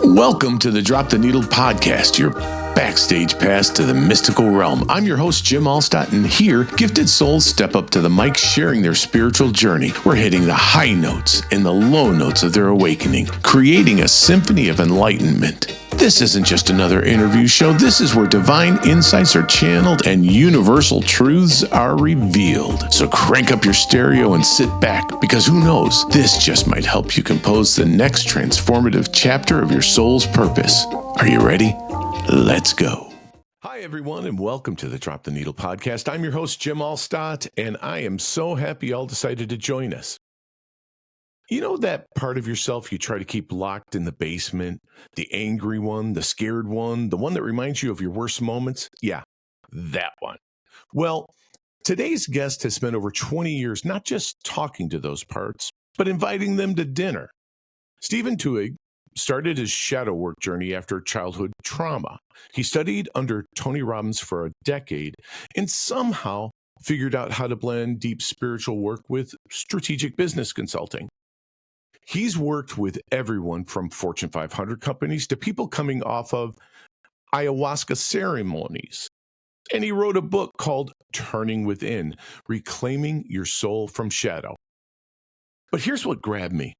Welcome to the Drop the Needle podcast, your backstage pass to the mystical realm. I'm your host, Jim Alstott, and here, gifted souls step up to the mic sharing their spiritual journey. We're hitting the high notes and the low notes of their awakening, creating a symphony of enlightenment. This isn't just another interview show. This is where divine insights are channeled and universal truths are revealed. So crank up your stereo and sit back, because who knows, this just might help you compose the next transformative chapter of your soul's purpose. Are you ready? Let's go. Hi, everyone, and welcome to the Drop the Needle podcast. I'm your host, Jim Alstott, and I am so happy you all decided to join us. You know that part of yourself you try to keep locked in the basement? The angry one, the scared one, the one that reminds you of your worst moments? Yeah, that one. Well, today's guest has spent over 20 years not just talking to those parts, but inviting them to dinner. Steven Twohig started his shadow work journey after childhood trauma. He studied under Tony Robbins for a decade and somehow figured out how to blend deep spiritual work with strategic business consulting. He's worked with everyone from Fortune 500 companies to people coming off of ayahuasca ceremonies. And he wrote a book called Turning Within, Reclaiming Your Soul from Shadow. But here's what grabbed me.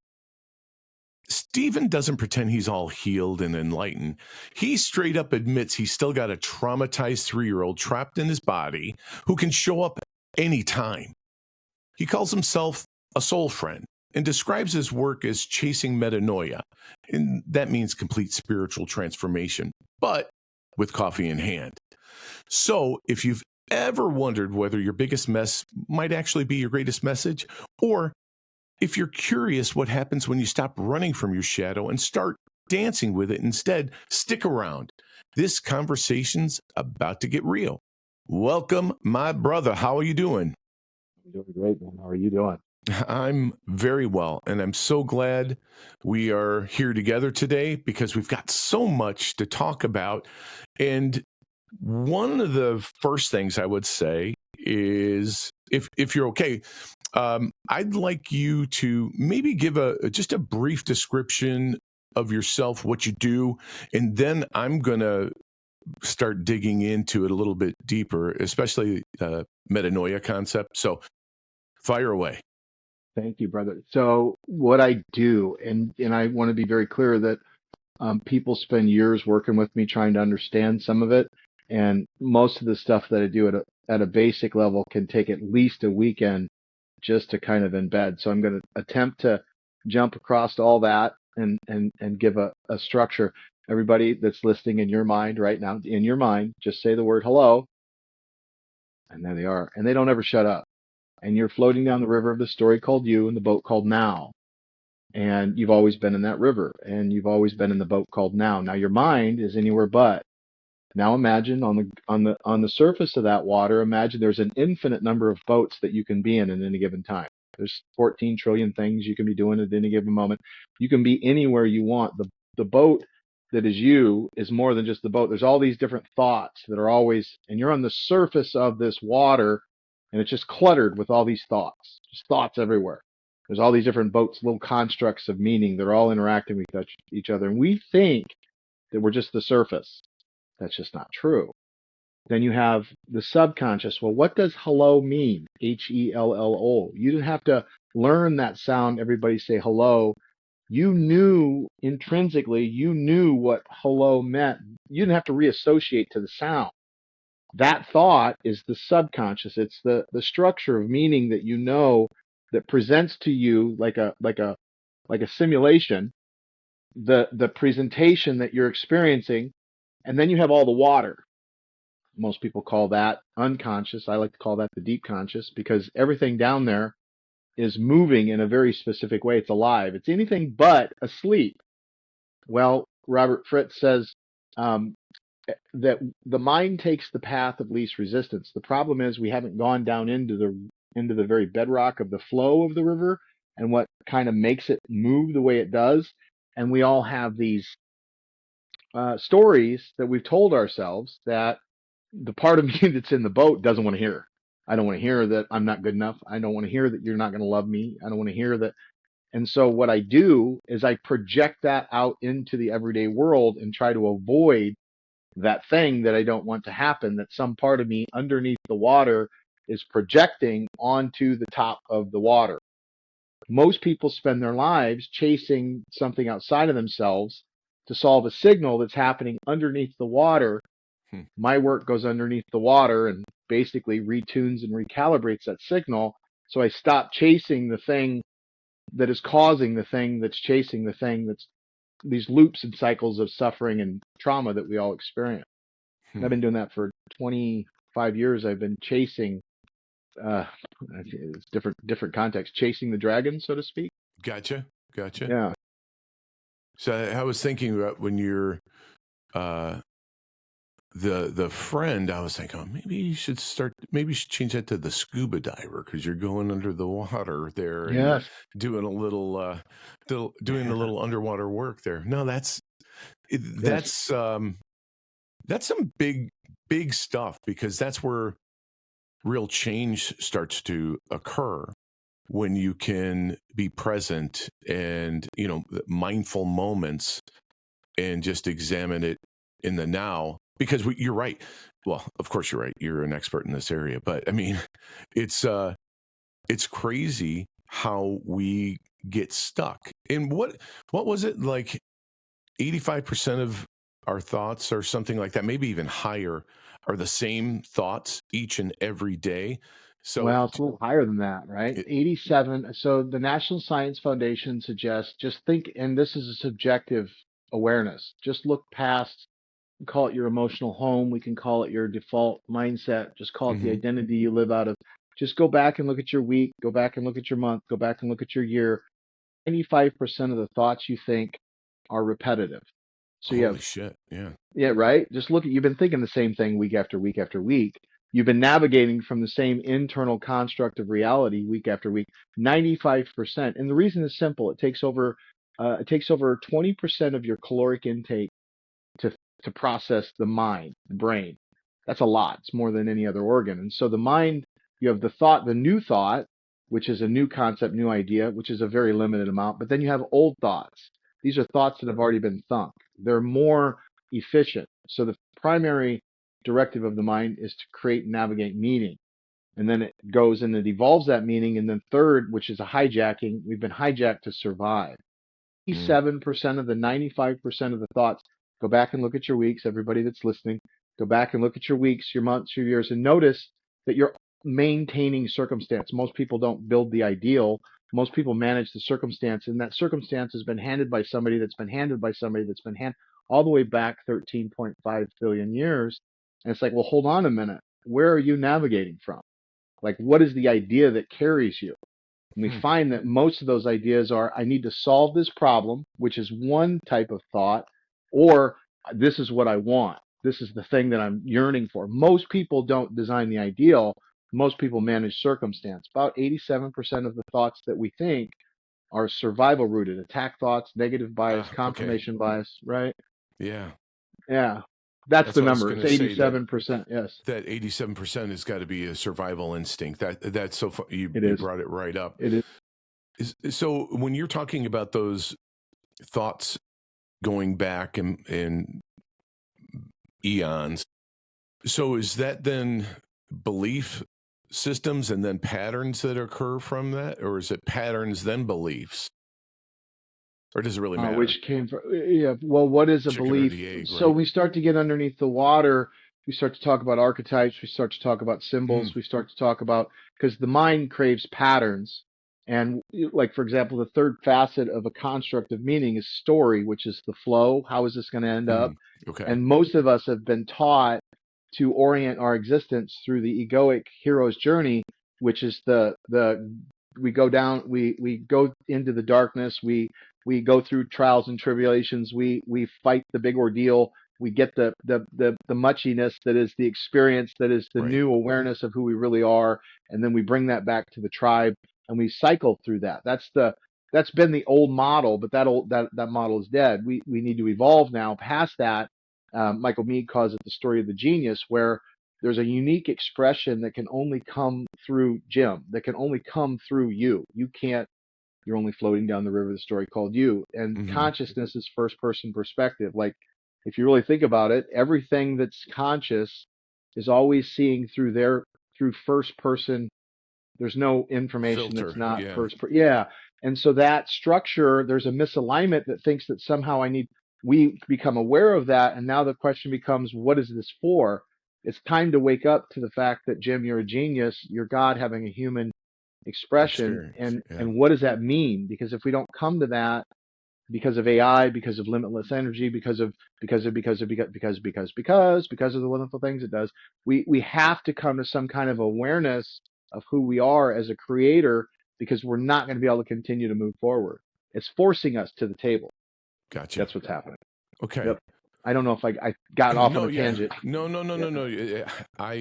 Steven doesn't pretend he's all healed and enlightened. He straight up admits he's still got a traumatized 3-year-old trapped in his body who can show up anytime. He calls himself a soul friend and describes his work as chasing metanoia. And that means complete spiritual transformation, but with coffee in hand. So if you've ever wondered whether your biggest mess might actually be your greatest message, or if you're curious what happens when you stop running from your shadow and start dancing with it instead, stick around. This conversation's about to get real. Welcome, my brother. How are you doing? I'm doing great, man. How are you doing? I'm very well, and I'm so glad we are here together today because we've got so much to talk about. And one of the first things I would say is, if you're okay, I'd like you to maybe give just a brief description of yourself, what you do, and then I'm going to start digging into it a little bit deeper, especially metanoia concept. So fire away. Thank you, brother. So what I do, and I want to be very clear that people spend years working with me trying to understand some of it, and most of the stuff that I do at a basic level can take at least a weekend just to kind of embed. So I'm going to attempt to jump across all that and give a structure. Everybody that's listening in your mind right now, in your mind, just say the word hello, and there they are, and they don't ever shut up. And you're floating down the river of the story called you in the boat called Now. And you've always been in that river, and you've always been in the boat called Now. Now your mind is anywhere but. Now imagine on the surface of that water, imagine there's an infinite number of boats that you can be in at any given time. There's 14 trillion things you can be doing at any given moment. You can be anywhere you want. The boat that is you is more than just the boat. There's all these different thoughts that are always, and you're on the surface of this water, and it's just cluttered with all these thoughts, just thoughts everywhere. There's all these different boats, little constructs of meaning. They're all interacting with each other. And we think that we're just the surface. That's just not true. Then you have the subconscious. Well, what does hello mean? Hello. You didn't have to learn that sound. Everybody say hello. You knew intrinsically, you knew what hello meant. You didn't have to reassociate to the sound. That thought is the subconscious. It's the structure of meaning that you know that presents to you like a simulation, the presentation that you're experiencing, and then you have all the water. Most people call that unconscious. I like to call that the deep conscious, because everything down there is moving in a very specific way. It's alive. It's anything but asleep. Well, Robert Fritz says that the mind takes the path of least resistance. The problem is we haven't gone down into the very bedrock of the flow of the river and what kind of makes it move the way it does. And we all have these stories that we've told ourselves that the part of me that's in the boat doesn't want to hear. I don't want to hear that I'm not good enough. I don't want to hear that you're not going to love me. I don't want to hear that. And so what I do is I project that out into the everyday world and try to avoid that thing that I don't want to happen, that some part of me underneath the water is projecting onto the top of the water. Most people spend their lives chasing something outside of themselves to solve a signal that's happening underneath the water. My work goes underneath the water and basically retunes and recalibrates that signal. So I stop chasing the thing that is causing the thing that's chasing the thing, that's these loops and cycles of suffering and trauma that we all experience. And I've been doing that for 25 years. I've been chasing, it's different context, chasing the dragon, so to speak. Gotcha. Yeah. So I was thinking about when you're the friend, I was thinking, oh, maybe you should change that to the scuba diver, because you're going under the water there and Yes. doing a little underwater work there. No, that's some big stuff, because that's where real change starts to occur, when you can be present and, mindful moments, and just examine it in the now. Because you're right. Well, of course you're right. You're an expert in this area, but I mean, it's crazy how we get stuck. And what was it, like 85% of our thoughts or something like that, maybe even higher, are the same thoughts each and every day. So Well, it's a little higher than that, right? 87. So the National Science Foundation suggests, just think, and this is a subjective awareness. Just look past, call it your emotional home. We can call it your default mindset. Just call it the identity you live out of. Just go back and look at your week. Go back and look at your month. Go back and look at your year. 95% of the thoughts you think are repetitive. So holy shit. Yeah. Yeah, right. Just look at, you've been thinking the same thing week after week after week. You've been navigating from the same internal construct of reality week after week. 95%. And the reason is simple. It takes over 20% of your caloric intake to process the mind, the brain. That's a lot. It's more than any other organ. And so the mind, you have the new thought, which is a new concept, new idea, which is a very limited amount. But then you have old thoughts. These are thoughts that have already been thunk. They're more efficient. So the primary directive of the mind is to create and navigate meaning. And then it goes and it evolves that meaning. And then third, which is a hijacking, we've been hijacked to survive. 87% of the 95% of the thoughts, go back and look at your weeks, everybody that's listening, go back and look at your weeks, your months, your years, and notice that you're maintaining circumstance. Most people don't build the ideal. Most people manage the circumstance, and that circumstance has been handed by somebody that's been handed by somebody that's been handed all the way back 13.5 billion years. And it's like, well, hold on a minute. Where are you navigating from? Like, what is the idea that carries you? And we find that most of those ideas are, I need to solve this problem, which is one type of thought, or this is what I want. This is the thing that I'm yearning for. Most people don't design the ideal. Most people manage circumstance. About 87% of the thoughts that we think are survival rooted, attack thoughts, negative bias, confirmation bias, right? Yeah. Yeah. That's the number. It's 87%. Yes. That 87% has got to be a survival instinct. That's so far, you brought it right up. It is. So when you're talking about those thoughts going back in eons, so is that then belief systems and then patterns that occur from that, or is it patterns then beliefs? Or does it really matter? Which came from, yeah. Well, what is a belief? Egg, so right? we start to get underneath the water. We start to talk about archetypes. We start to talk about symbols. We start to talk about, because the mind craves patterns. And like, for example, the third facet of a construct of meaning is story, which is the flow. How is this going to end up? Okay. And most of us have been taught to orient our existence through the egoic hero's journey, which is we go down, we go into the darkness, we go through trials and tribulations, we fight the big ordeal, we get the muchiness that is the experience, that is the new awareness of who we really are, and then we bring that back to the tribe and we cycle through that. That's been the old model, but that model is dead. We need to evolve now past that. Michael Meade calls it the story of the genius, where there's a unique expression that can only come through Jim, that can only come through you. You can't you're only floating down the river, the story called you. And consciousness is first person perspective. Like, if you really think about it, everything that's conscious is always seeing through first person. There's no information Filter. that's not Yeah. yeah. And so that structure, there's a misalignment that thinks that somehow we become aware of that. And now the question becomes, what is this for? It's time to wake up to the fact that, Jim, you're a genius, you're God having a human expression. Experience. Yeah. And what does that mean? Because if we don't come to that, because of AI, because of limitless energy, because of the wonderful things it does, we have to come to some kind of awareness of who we are as a creator, because we're not going to be able to continue to move forward. It's forcing us to the table. Gotcha. That's what's happening. Okay. Yep. I don't know if I got off on a tangent. No.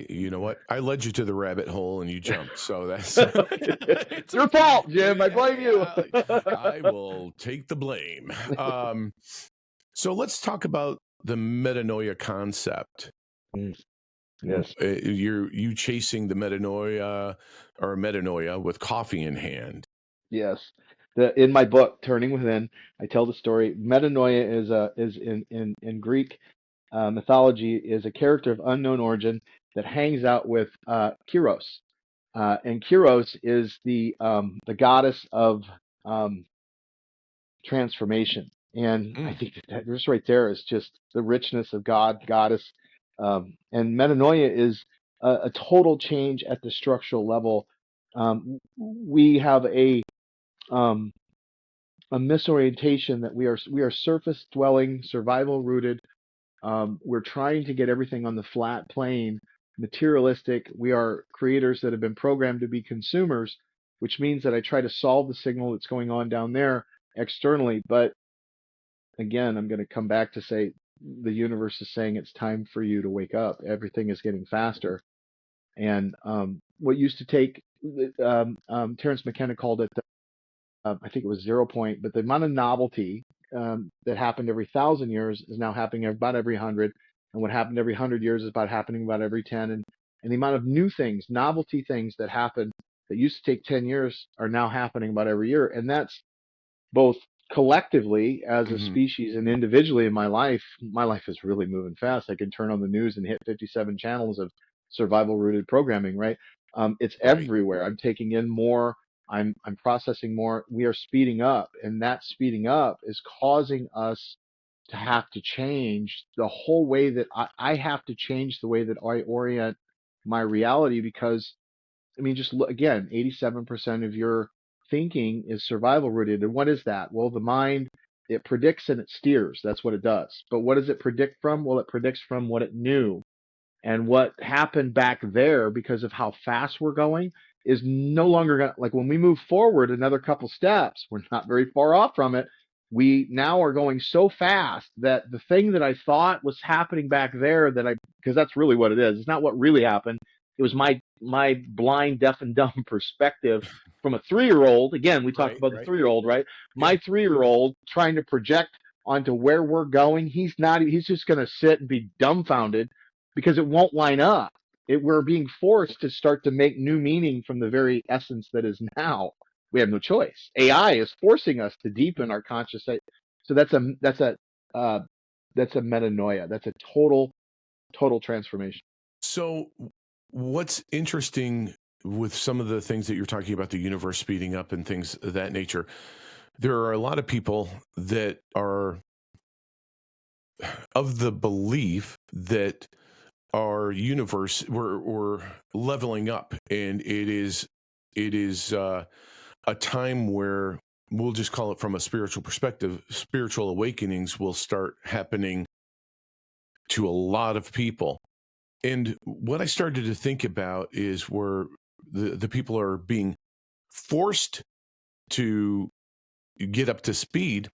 You know what? I led you to the rabbit hole and you jumped. So that's it's your fault, Jim. I blame you. I will take the blame. So let's talk about the metanoia concept. Yes. You chasing the metanoia with coffee in hand. Yes. In my book, Turning Within, I tell the story. Metanoia is in Greek mythology is a character of unknown origin that hangs out with Kyros, and Kyros is the goddess of transformation. And I think that just right there is just the richness of goddess, and metanoia is a total change at the structural level. We have a misorientation that we are surface dwelling, survival rooted. We're trying to get everything on the flat plane, materialistic. We are creators that have been programmed to be consumers, which means that I try to solve the signal that's going on down there externally. But again, I'm going to come back to say the universe is saying it's time for you to wake up. Everything is getting faster. And what used to take, Terence McKenna called it, I think it was 0 point, but the amount of novelty that happened every 1,000 years is now happening about every 100. And what happened every 100 years is happening about every 10. And the amount of new things, novelty things that happen that used to take 10 years are now happening about every year. And that's both collectively as a species and individually in my life. My life is really moving fast. I can turn on the news and hit 57 channels of survival rooted programming, right? It's everywhere. I'm taking in more. I'm processing more. We are speeding up, and that speeding up is causing us to have to change the whole way that I have to change the way that I orient my reality, because I mean, just look again, 87% of your thinking is survival rooted. And what is that? Well, the mind, it predicts and it steers. That's what it does. But what does it predict from? Well, it predicts from what it knew. And what happened back there, because of how fast we're going, is no longer going to, like, when we move forward another couple steps, we're not very far off from it. We now are going so fast that the thing that I thought was happening back there, because that's really what it is. It's not what really happened. It was my blind, deaf, and dumb perspective from a 3-year-old. Again, we talked about the 3-year-old, right? My 3-year-old trying to project onto where we're going. He's just going to sit and be dumbfounded because it won't line up. We're being forced to start to make new meaning from the very essence that is now. We have no choice. AI is forcing us to deepen our conscious. So that's a metanoia. That's a total transformation. So what's interesting with some of the things that you're talking about, the universe speeding up and things of that nature, there are a lot of people that are of the belief that our universe, we're leveling up, and it is a time where, we'll just call it from a spiritual perspective, spiritual awakenings will start happening to a lot of people. And what I started to think about is where the people are being forced to get up to speed.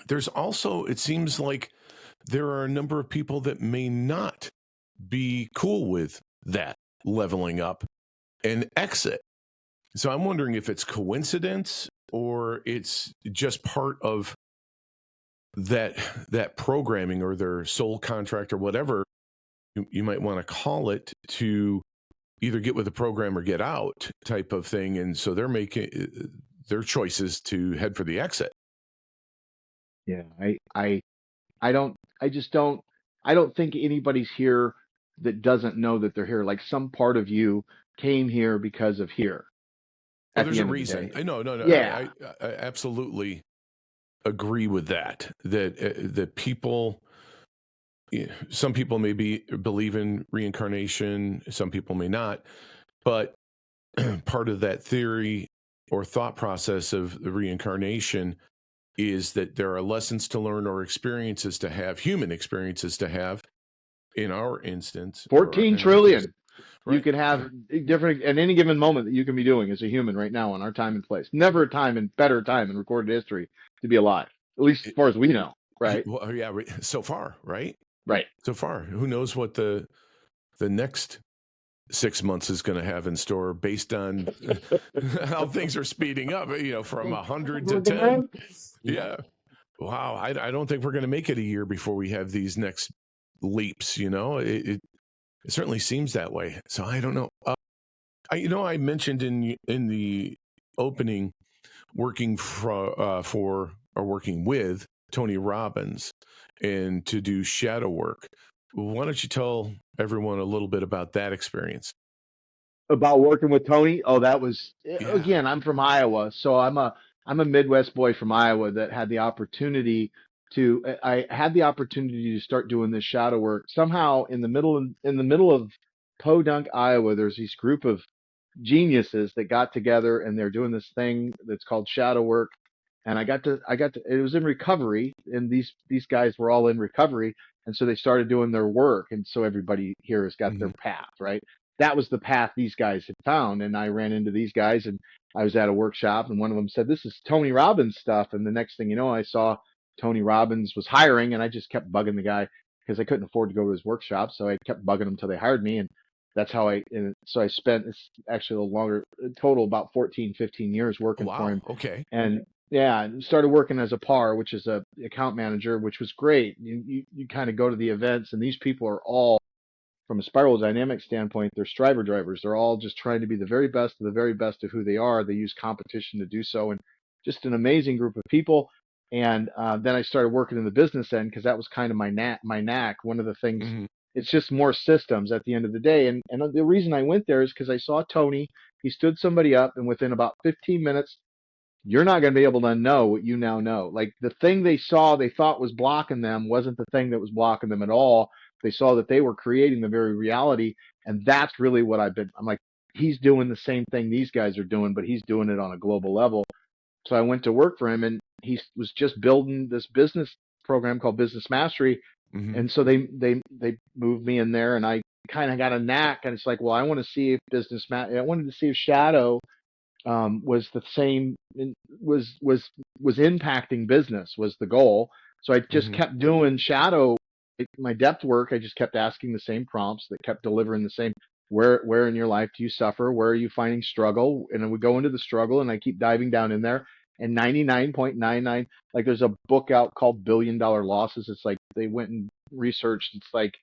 There's also, it seems like there are a number of people that may not be cool with that leveling up and exit. So I'm wondering if it's coincidence or it's just part of that programming or their soul contract or whatever you might want to call it, to either get with the program or get out type of thing. And so they're making, their choices to head for the exit. Yeah, I don't, I just don't, I don't think anybody's here that doesn't know that they're here. Like some part of you came here because of here Oh, at there's the a end of the reason. day. No, Yeah. I absolutely agree with that. That people, some people may believe in reincarnation, some people may not, but part of that theory or thought process of the reincarnation is that there are lessons to learn or experiences to have, human experiences to have. In our instance, or 14 in our case, trillion. You right? can have different at any given moment that you can be doing as a human right now in our time and place. Never a time and better time in recorded history to be alive, at least as far as we know. Right. Well, yeah, so far, right? Right. So far, who knows what the next 6 months is going to have in store based on how things are speeding up, from 100 to 10. Yeah. Wow. I don't think we're going to make it a year before we have these next leaps, it certainly seems that way. So I don't know. I mentioned in the opening for or working with Tony Robbins and to do shadow work. Why don't you tell everyone a little bit about that experience? About working with Tony. Oh, that was Yeah. again, I'm from Iowa, so I'm a Midwest boy from Iowa that had the opportunity I had the opportunity to start doing this shadow work. Somehow in the middle of Podunk, Iowa, there's this group of geniuses that got together and they're doing this thing that's called shadow work. And I got to it was in recovery, and these guys were all in recovery, and so they started doing their work, and so everybody here has got their Hmm. path, right? That was the path these guys had found, and I ran into these guys, and I was at a workshop, and one of them said, "This is Tony Robbins stuff," and the next thing you know, I saw Tony Robbins was hiring, and I just kept bugging the guy because I couldn't afford to go to his workshop, so I kept bugging him until they hired me, and that's how so I spent, it's actually a little longer, total about 14, 15 years working for Wow. him. Okay. And yeah, and started working as a PAR, which is a account manager, which was great. You kind of go to the events, and these people are all, from a spiral dynamic standpoint, they're striver drivers. They're all just trying to be the very best of the very best of who they are. They use competition to do so, and just an amazing group of people. And then I started working in the business end because that was kind of my knack. One of the things, Hmm. it's just more systems at the end of the day. And the reason I went there is because I saw Tony. He stood somebody up, and within about 15 minutes, you're not going to be able to know what you now know. Like the thing they saw, they thought was blocking them wasn't the thing that was blocking them at all. They saw that they were creating the very reality. And that's really what I'm like, he's doing the same thing these guys are doing, but he's doing it on a global level. So I went to work for him, and he was just building this business program called Business Mastery. Hmm. And so they moved me in there, and I kind of got a knack. And it's like, well, I want to see if I wanted to see if Shadow was the same, was impacting business was the goal. So I just Hmm. kept doing shadow, my depth work. I just kept asking the same prompts that kept delivering the same. Where in your life do you suffer? Where are you finding struggle? And then we go into the struggle, and I keep diving down in there. And 99.99, like there's a book out called $1 Billion Losses. It's like they went and researched. It's like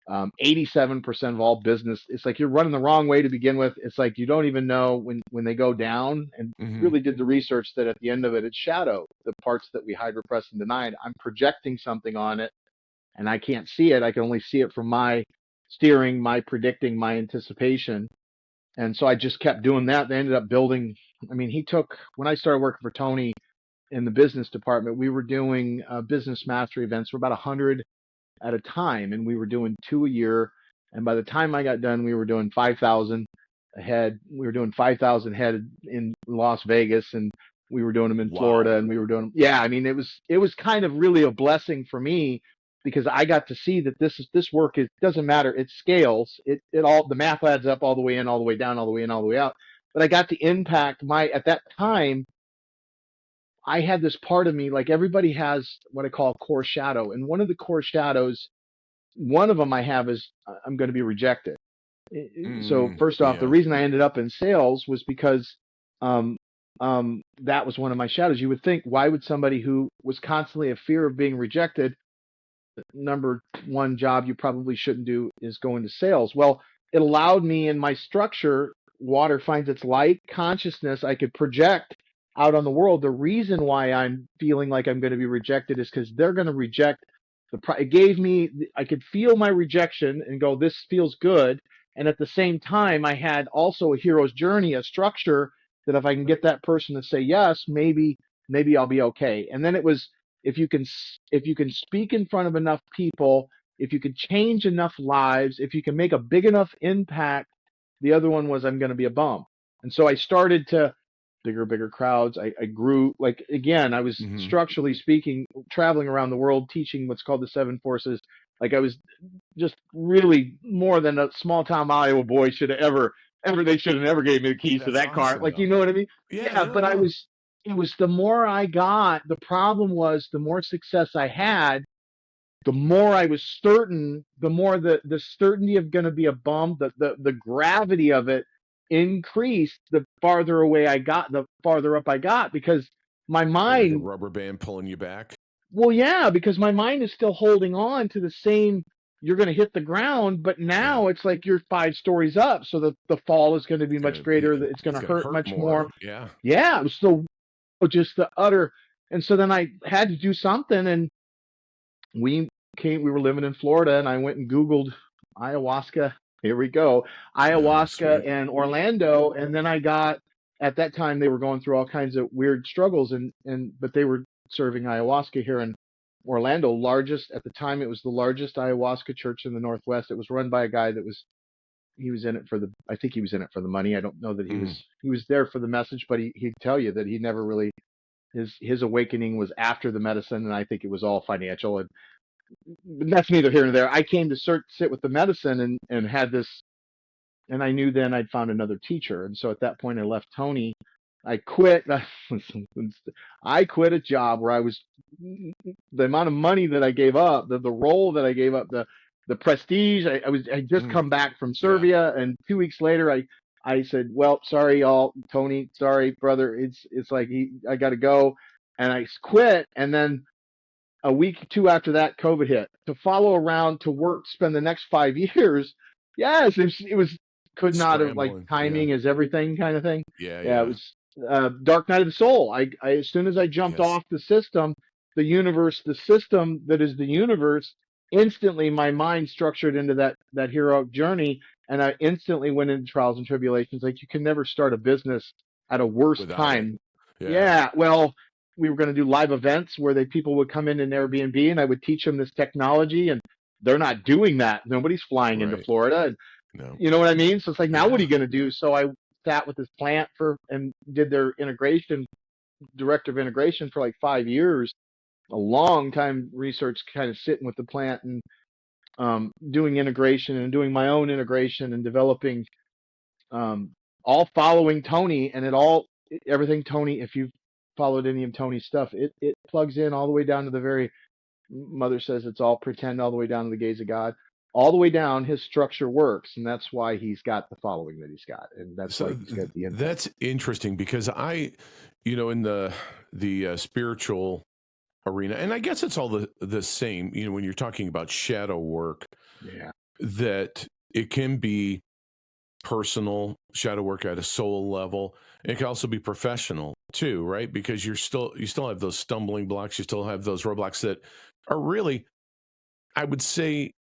87% of all business, it's like you're running the wrong way to begin with. It's like you don't even know when they go down, and Hmm. really did the research that at the end of it, it's shadow, the parts that we hide, repress, and denied. I'm projecting something on it, and I can't see it. I can only see it from my steering, my predicting, my anticipation. And so I just kept doing that. They ended up building. I mean, when I started working for Tony in the business department, we were doing business mastery events for about 100 at a time, and we were doing 2 a year. And by the time I got done, we were doing 5,000 a head. We were doing 5,000 head in Las Vegas, and we were doing them in Wow. Florida, and we were doing them. Yeah, I mean, it was kind of really a blessing for me because I got to see that this work, it doesn't matter, it scales, it all, the math adds up all the way in, all the way down, all the way in, all the way out. But I got to impact my, at that time, I had this part of me, like everybody has what I call core shadow, and one of the core shadows, one of them I have is I'm going to be rejected. So first off, the Yeah. reason I ended up in sales was because um, that was one of my shadows. You would think, why would somebody who was constantly a fear of being rejected, number one job you probably shouldn't do is go into sales? Well, it allowed me in my structure. Water finds its light consciousness. I could project out on the world, the reason why I'm feeling like I'm going to be rejected is because they're going to reject it gave me, I could feel my rejection and go, this feels good. And at the same time, I had also a hero's journey, a structure that if I can get that person to say yes, maybe I'll be okay. And then it was, if you can, if you can speak in front of enough people, if you can change enough lives, if you can make a big enough impact, the other one was I'm going to be a bum. And so I started to bigger crowds. I grew, like, again, I was Mm-hmm. structurally speaking, traveling around the world, teaching what's called the seven forces. Like I was just really more than a small town Iowa boy should have they should have never gave me the keys to That's that car. awesome, Like, though. you know what I mean? Yeah, Yeah, no, but no. it was the more I got, the problem was the more success I had, the more I was certain, the more the certainty of going to be a bum, the gravity of it increased the farther away I got, the farther up I got, because my Like a mind, rubber band pulling you back. well, yeah, because my mind is still holding on to the same, you're going to hit the ground, but Yeah, now it's like you're 5 stories up. So the fall is going to be much greater, it's going it's to gonna hurt hurt much more. more. Yeah. Yeah, it was so just the utter. And so then I had to do something. And we were living in Florida, and I went and Googled ayahuasca. Here we go. Oh, Ayahuasca sweet. and Orlando. And then I got, at that time, they were going through all kinds of weird struggles, but they were serving ayahuasca here in Orlando. At the time, it was the largest ayahuasca church in the Northwest. It was run by a guy he was in it I think he was in it for the money. I don't know that Mm. he was there for the message, but he'd tell you that he never really, his awakening was after the medicine. And I think it was all financial. And that's neither here nor there. I came to sit with the medicine and had this, and I knew then I'd found another teacher. And so at that point, I left Tony. I quit. I quit a job where I was, the amount of money that I gave up, the role that I gave up, the prestige. I just Mm. come back from Yeah. Serbia, and 2 weeks later, I said, well, sorry, y'all, Tony, sorry, brother. It's like I got to go, and I quit, and then a week or two after that, COVID hit. To follow around to work, spend the next 5 years. Yes, it was could not have, like, Scrambling. Yeah. timing is everything kind of thing. Yeah. Yeah, it Yeah. was dark night of the soul. I as soon as I jumped Yes. off the system, the system that is the universe, instantly my mind structured into that heroic journey, and I instantly went into trials and tribulations. Like, you can never start a business at a worse Without it. time. Yeah. Yeah, well, we were going to do live events where people would come in Airbnb, and I would teach them this technology, and they're not doing that. Nobody's flying into Right. Florida, and No. you know what I mean? So it's like, now what are Yeah. you going to do? So I sat with this plant and did their director of integration for like 5 years, a long time research, kind of sitting with the plant and doing integration and doing my own integration and developing, um, all following Tony, and everything Tony, if you've followed any of Tony's stuff, it plugs in all the way down to the very, Mother says it's all pretend, all the way down to the gaze of God. All the way down, his structure works, and that's why he's got the following that he's got, and that's why So he's got the impact. that's interesting because in the spiritual arena, and I guess it's all the same. When you're talking about shadow work, Yeah, that it can be personal shadow work at a soul level. It can also be professional too, right? Because you still have those stumbling blocks, you still have those roadblocks that are really, I would say,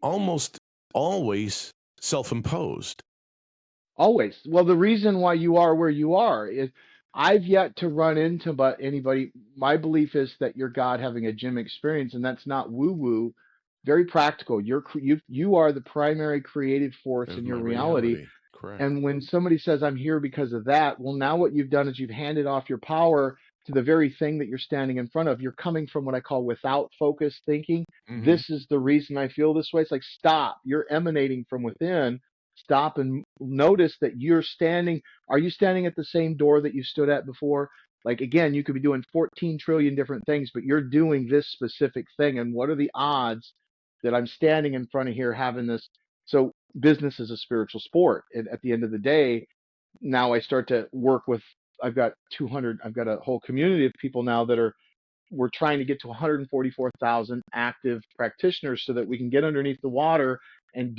almost always self-imposed. always. Well, the reason why you are where you are is, I've yet to run into but anybody. My belief is that you're God having a Jim experience, and that's not woo woo. Very practical. You are the primary creative force Of in my your reality. reality. Correct. And when somebody says, I'm here because of that, well, now what you've done is you've handed off your power to the very thing that you're standing in front of. You're coming from what I call without focus thinking. Mm-hmm. This is the reason I feel this way. It's like, stop. You're emanating from within. Stop and notice that you're standing. Are you standing at the same door that you stood at before? Like, again, you could be doing 14 trillion different things, but you're doing this specific thing. And what are the odds that I'm standing in front of here having this? So business is a spiritual sport. And at the end of the day, now I start to work with, I've got a whole community of people now we're trying to get to 144,000 active practitioners so that we can get underneath the water and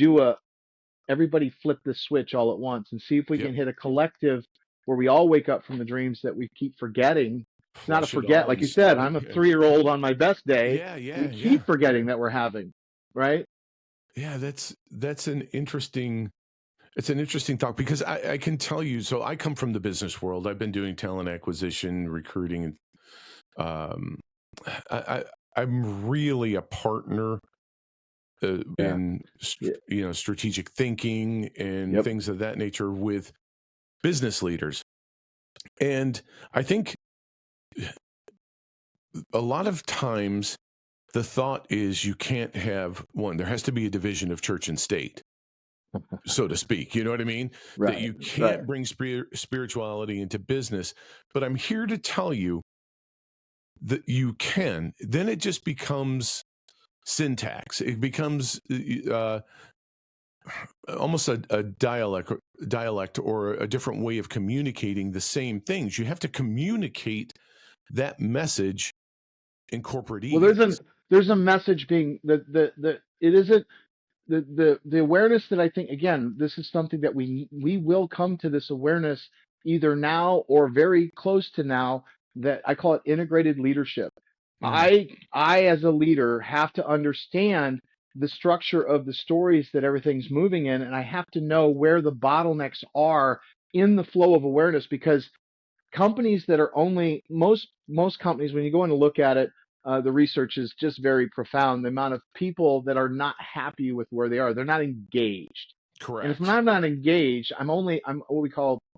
everybody flip the switch all at once and see if we Yep. can hit a collective where we all wake up from the dreams that we keep forgetting. It's not a Flush it forget. all Like and you said, start. I'm a 3-year-old on my best day. Yeah, We yeah, yeah. keep forgetting that we're having, right? Yeah, that's an interesting. It's an interesting thought because I can tell you. So I come from the business world. I've been doing talent acquisition, recruiting, and um, I'm really a partner Yeah. in strategic thinking and Yep. things of that nature with business leaders. And I think a lot of times the thought is you can't have one. There has to be a division of church and state, so to speak. You know what I mean? That Right. you Right. can't bring spirituality into business. But I'm here to tell you that you can. Then it just becomes syntax. It becomes almost a dialect or a different way of communicating the same things. You have to communicate that message in corporate Well, ease. there's a message being the it isn't the awareness that I think, again, this is something that we will come to this awareness either now or very close to now, that I call it integrated leadership. Mm, I as a leader have to understand the structure of the stories that everything's moving in, and I have to know where the bottlenecks are in the flow of awareness, because companies that are only most companies, when you go in to look at it, the research is just very profound. The amount of people that are not happy with where they are, they're not engaged. And if correct. I'm not engaged, I'm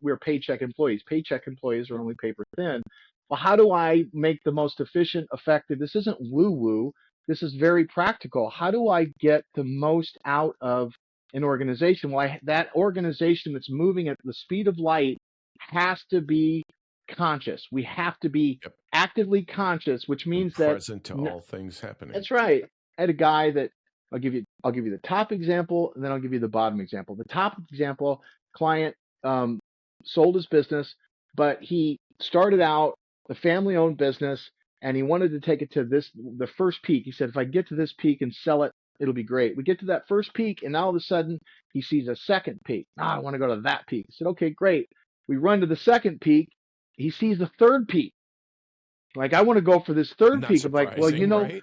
we're paycheck employees. Paycheck employees are only paper thin. Well, how do I make the most efficient, effective? This isn't woo woo. This is very practical. How do I get the most out of an organization? Well, that organization that's moving at the speed of light has to be conscious. We have to be Yep. actively conscious, which And means that present to all things happening. that's right. I had a guy that I'll give you the top example, and then I'll give you the bottom example. The top example, client um, sold his business, but he started out a family-owned business, and he wanted to take it to the first peak. He said, if I get to this peak and sell it, it'll be great. We get to that first peak, and now all of a sudden he sees a second peak. I want to go to that peak. I said, okay, great. We run to the second peak. He sees the third peak. Like, I want to go for this third Not peak. I'm like, well, surprising, right?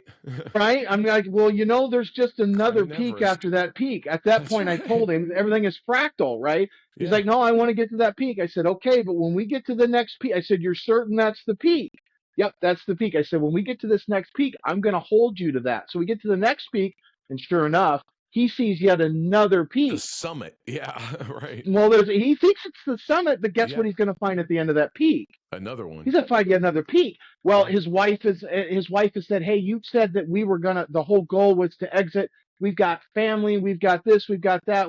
right? I'm like, well, there's just another Climbing peak Everest. after that peak. At that That's point, I right. told him everything is fractal, right? He's Yeah. like, no, I want to get to that peak. I said, okay, but when we get to the next peak, I said, you're certain that's the peak? Yep, that's the peak. I said, when we get to this next peak, I'm going to hold you to that. So we get to the next peak, and sure enough, he sees yet another The peak. summit. Yeah. Right. Well, he thinks it's the summit, but guess what Yep. he's going to find at the end of that peak? Another one. He's gonna find yet another peak. Well, Right. his wife has said, hey, you said that we were gonna. The whole goal was to exit. We've got family. We've got this. We've got that.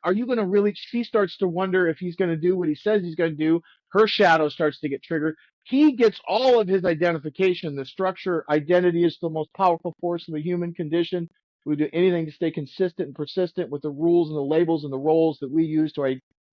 Are you gonna really? She starts to wonder if he's gonna do what he says he's gonna do. Her shadow starts to get triggered. He gets all of his identification. The structure, identity is the most powerful force in the human condition. We do anything to stay consistent and persistent with the rules and the labels and the roles that we use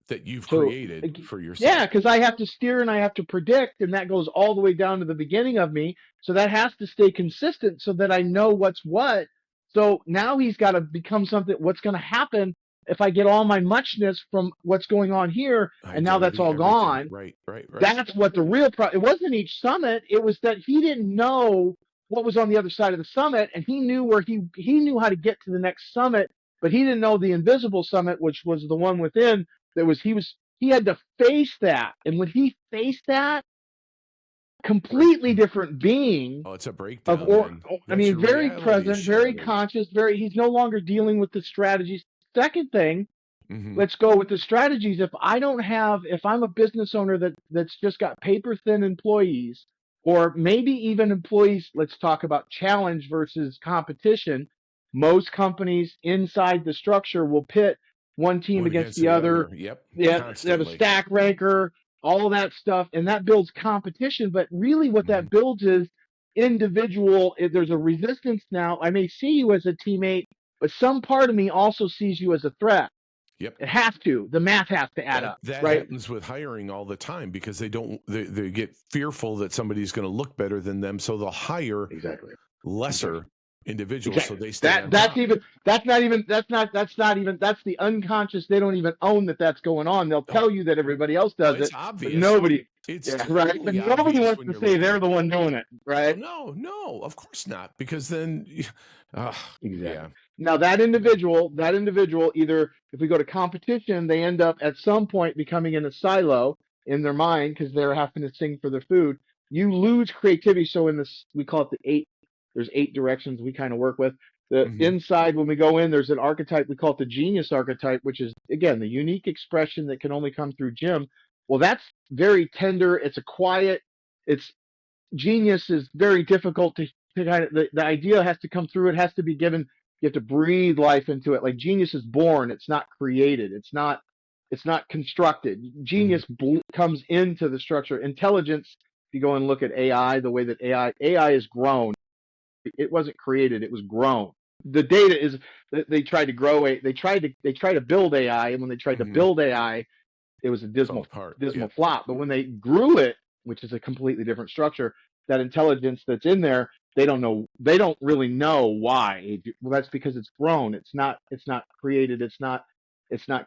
That you've so, created for yeah, yourself. because I have to steer and I have to predict, and that goes all the way down to the beginning of me. So that has to stay consistent so that I know what's what. So now he's got to become something. What's going to happen if I get all my muchness from what's going on here, and now that's Identity, all everything. gone? Right. Right. Right. That's what the real problem. It wasn't each summit. It was that he didn't know what was on the other side of the summit, and he knew where he knew how to get to the next summit, but he didn't know the invisible summit, which was the one within. He had to face that, and when he faced that, completely different being Oh, it's a of breakdown or then. I That's mean, your very reality present, very shattered. conscious, very. He's no longer dealing with the strategies. Second thing, Mm-hmm. let's go with the strategies. If I'm a business owner that's just got paper thin employees, or maybe even employees, let's talk about challenge versus competition. Most companies inside the structure will pit one team One against against the the other. other. Yep. They have a Constantly. stack ranker, all of that stuff, and that builds competition. But really, what Mm-hmm. that builds is individual. If there's a resistance now, I may see you as a teammate, but some part of me also sees you as a threat. Yep. It has to. The math has to add up, That right? happens with hiring all the time because they get fearful that somebody's going to look better than them, so they'll hire Exactly. lesser Exactly. individual, so Exactly. they stay on top. That's the unconscious. They don't even own that that's going on. They'll Oh, tell you that everybody else oh, does it's it, but obvious. nobody, It's yeah, right. But totally nobody obvious wants when to you're say looking they're at the it. one doing it, Oh, right? no, of course not, because then, uh, Exactly. yeah, Now that individual, either if we go to competition, they end up at some point becoming in a silo in their mind because they're having to sing for their food. You lose creativity. So in this, we call it the eight. There's 8 directions we kind of work with. The hmm inside, when we go in, there's an archetype we call it the genius archetype, which is again the unique expression that can only come through Jim. Well, that's very tender. It's a quiet. It's genius is very difficult to kind of the idea has to come through. It has to be given. You have to breathe life into it. Like genius is born. It's not created. It's not constructed. hmm Genius comes into the structure. Intelligence. If you go and look at AI, the way that AI is grown, it wasn't created. It was grown. The data is they tried to grow it. They tried to build AI, and when they tried to hmm build AI, it was a fell dismal apart. Yeah. dismal flop. But when they grew it, which is a completely different structure, that intelligence that's in there, they don't know. They don't really know why. Well, that's because it's grown. It's not created. It's not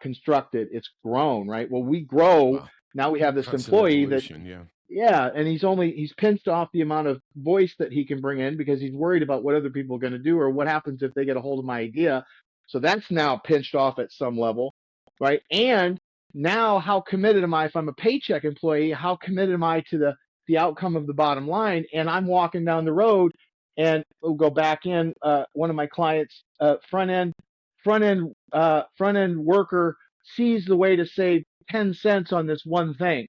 constructed. It's grown, right? Well, we grow. Wow. Now we have this Constant employee that, evolution. Yeah. yeah, and he's pinched off the amount of voice that he can bring in because he's worried about what other people are going to do or what happens if they get a hold of my idea. So that's now pinched off at some level, right? And now how committed am I if I'm a paycheck employee? How committed am I to the outcome of the bottom line? And I'm walking down the road and we'll go back in. One of my clients, front end worker sees the way to save 10 cents on this one thing.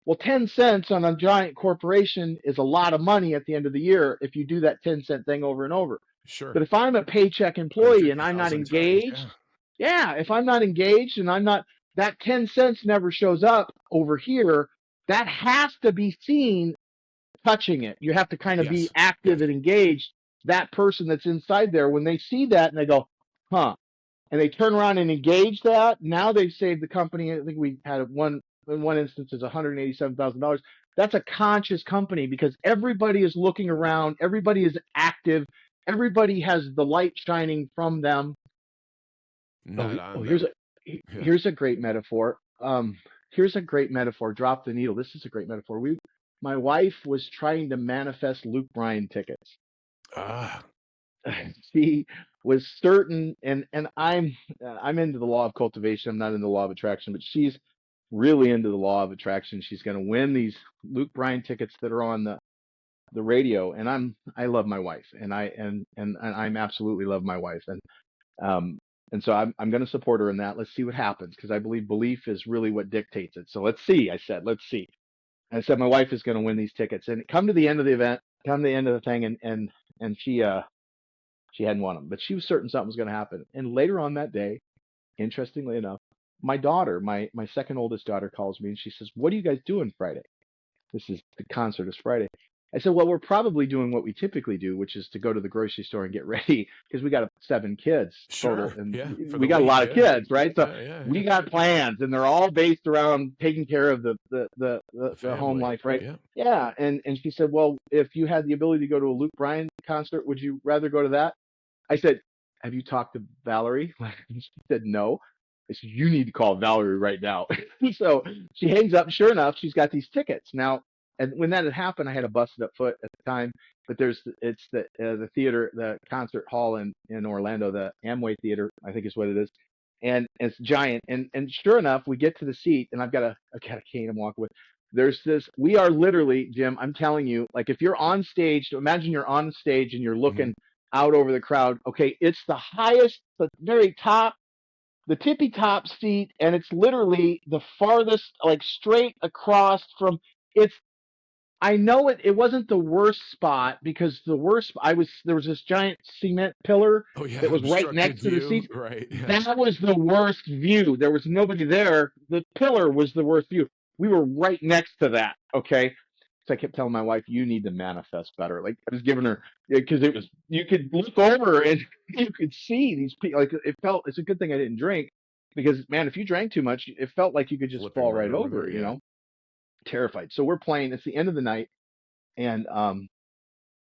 Well, 10 cents on a giant corporation is a lot of money at the end of the year if you do that 10-cent thing over and over. Sure. But if I'm a paycheck employee and I'm not 150,000 times. engaged, Yeah. yeah, if I'm not engaged and I'm not, that 10 cents never shows up over here, that has to be seen touching it. You have to kind of be Yes. active Yes. and engaged. That person that's inside there, when they see that and they go, huh, and they turn around and engage that, now they've saved the company. I think we had one in one instance is $187,000. That's a conscious company because everybody is looking around, everybody is active, everybody has the light shining from them. Oh, Not on oh them. Yeah. here's a great metaphor. Here's a great metaphor. Drop the needle. This is a great metaphor. My wife was trying to manifest Luke Bryan tickets. Ah. She was certain, and I'm into the law of cultivation. I'm not in the law of attraction, but she's really into the law of attraction. She's going to win these Luke Bryan tickets that are on the radio, and I love my wife, and I'm absolutely love my wife, um and so I'm going to support her in that. Let's see what happens because I believe belief is really what dictates it. So let's see. I said, let's see. I said my wife is going to win these tickets, and come to the end of the event, come to the end of the thing, and she hadn't won them, but she was certain something was going to happen. And later on that day, interestingly enough, my daughter, my second oldest daughter, calls me and she says, "What are you guys doing Friday?" The concert is Friday. I said, "Well, we're probably doing what we typically do, which is to go to the grocery store and get ready because we got 7 kids total, Sure. and Yeah. For we the got a week. lot of Yeah. kids, right? So Yeah. Yeah. Yeah. we got plans, and they're all based around taking care of The the home family. life, right?" Yeah. Yeah, and she said, "Well, if you had the ability to go to a Luke Bryan concert, would you rather go to that?" I said, "Have you talked to Valerie?" She said, "No." I said, "You need to call Valerie right now." So she hangs up. Sure enough, she's got these tickets now. And when that had happened, I had a busted up foot at the time. But it's the theater, the concert hall in Orlando, the Amway Theater, I think is what it is, and it's giant. And sure enough, we get to the seat, and I got a cane I'm walking with. There's this. We are literally, Jim. I'm telling you, like if you're on stage, imagine you're on stage and you're hmm looking out over the crowd. Okay, it's the highest, the very top, the tippy top seat, and it's literally the farthest, like straight across from. It's. I know it wasn't the worst spot because the worst I was there was this giant cement pillar Oh, yeah. that was right Obstructed next to the view. seats. Right. Yeah. That was the worst view. There was nobody there. The pillar was the worst view. We were right next to that. Okay. So I kept telling my wife, "You need to manifest better." Like I was giving her because it was you could look over and you could see these people. Like it felt. It's a good thing I didn't drink because man, if you drank too much, it felt like you could just Flipping fall right right over over. there. Yeah. Terrified. So we're playing. It's the end of the night, and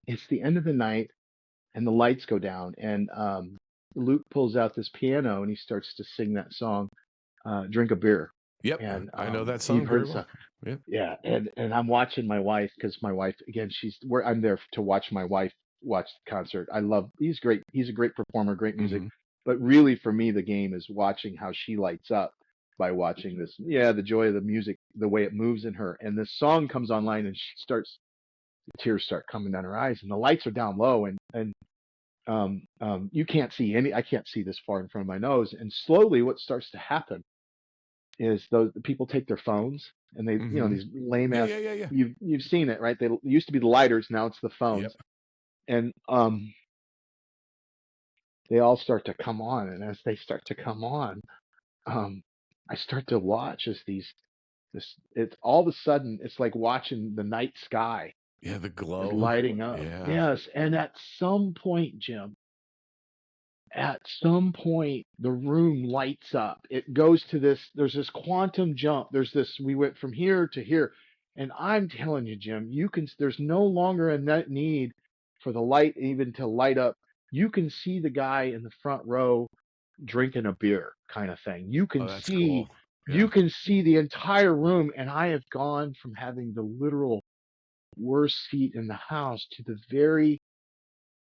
it's the end of the night, and the lights go down, and Luke pulls out this piano and he starts to sing that song, "Drink a Beer." Yep, And I know that you've song heard very the well. song. Yep. Yeah, and I'm watching my wife, because my wife, again, I'm there to watch my wife watch the concert. He's great. He's a great performer, great music. Mm-hmm. But really, for me, the game is watching how she lights up by watching this. Yeah, the joy of the music, the way it moves in her. And this song comes online, and the tears start coming down her eyes, and the lights are down low, and you can't see I can't see this far in front of my nose. And slowly, what starts to happen is the people take their phones, and they, Mm-hmm. these lame ass. Yeah. You've seen it, right? They used to be the lighters, now it's the Yep. phones, and they all start to come on. And as they start to come on, I start to watch as it's all of a sudden, it's like watching the night sky Yeah, the is glow. lighting up. Yeah. Yes, and at some point, Jim, the room lights up. It goes to there's this quantum jump. We went from here to here. And I'm telling you, Jim, there's no longer a need for the light even to light up. You can see the guy in the front row drinking a beer, kind of thing. Oh, that's cool. Yeah. You can see the entire room. And I have gone from having the literal worst seat in the house to the very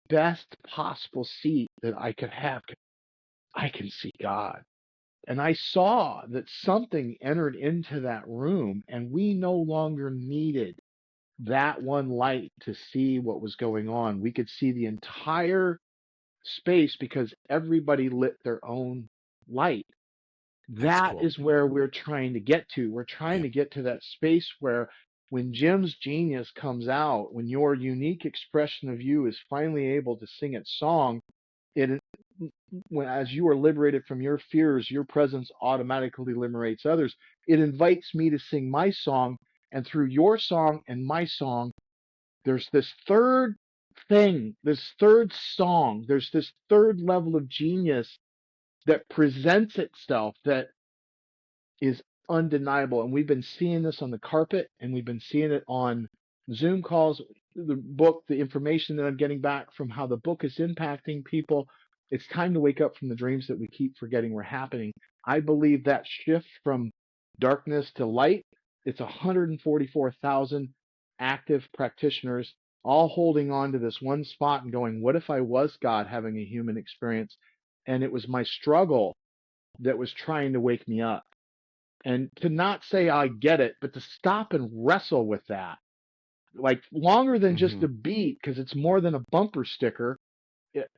best possible seat that I could have. I can see God. And I saw that something entered into that room, and we no longer needed that one light to see what was going on. We could see the entire space because everybody lit their own light. That's That cool. is where we're trying to get to. We're trying to get to that space where, when Jim's genius comes out, when your unique expression of you is finally able to sing its song, it as you are liberated from your fears, your presence automatically liberates others. It invites me to sing my song, and through your song and my song, there's this third thing, this third song, there's this third level of genius that presents itself, that is undeniable. And we've been seeing this on the carpet, and we've been seeing it on Zoom calls, the book, the information that I'm getting back from how the book is impacting people. It's time to wake up from the dreams that we keep forgetting were happening. I believe that shift from darkness to light, it's 144,000 active practitioners all holding on to this one spot and going, what if I was God having a human experience? And it was my struggle that was trying to wake me up. And to not say I get it, but to stop and wrestle with that, like longer than just Mm-hmm. a beat, because it's more than a bumper sticker.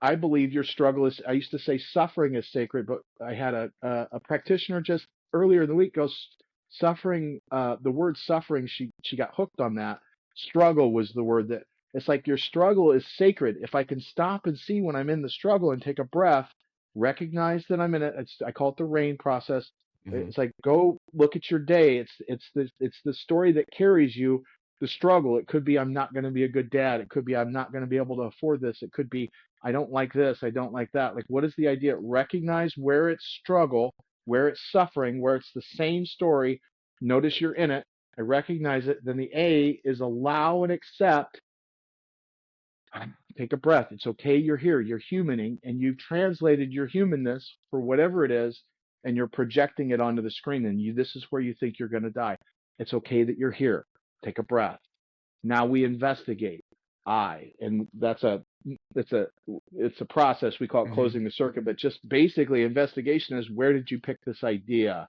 I believe your struggle is, I used to say suffering is sacred, but I had a practitioner just earlier in the week goes, suffering, the word suffering, she got hooked on that. Struggle was the word that, it's like your struggle is sacred. If I can stop and see when I'm in the struggle and take a breath, recognize that I'm in it. I call it the rain process. Mm-hmm. It's like, go look at your day. It's the story that carries you, the struggle. It could be, I'm not going to be a good dad. It could be, I'm not going to be able to afford this. It could be, I don't like this. I don't like that. Like, what is the idea? Recognize where it's struggle, where it's suffering, where it's the same story. Notice you're in it. I recognize it. Then the A is allow and accept. Take a breath. It's okay. You're here. You're humaning, and you've translated your humanness for whatever it is, and you're projecting it onto the screen. And this is where you think you're going to die. It's okay that you're here. Take a breath. Now we investigate. And it's a process. We call it Mm-hmm. closing the circuit, but just basically investigation is, where did you pick this idea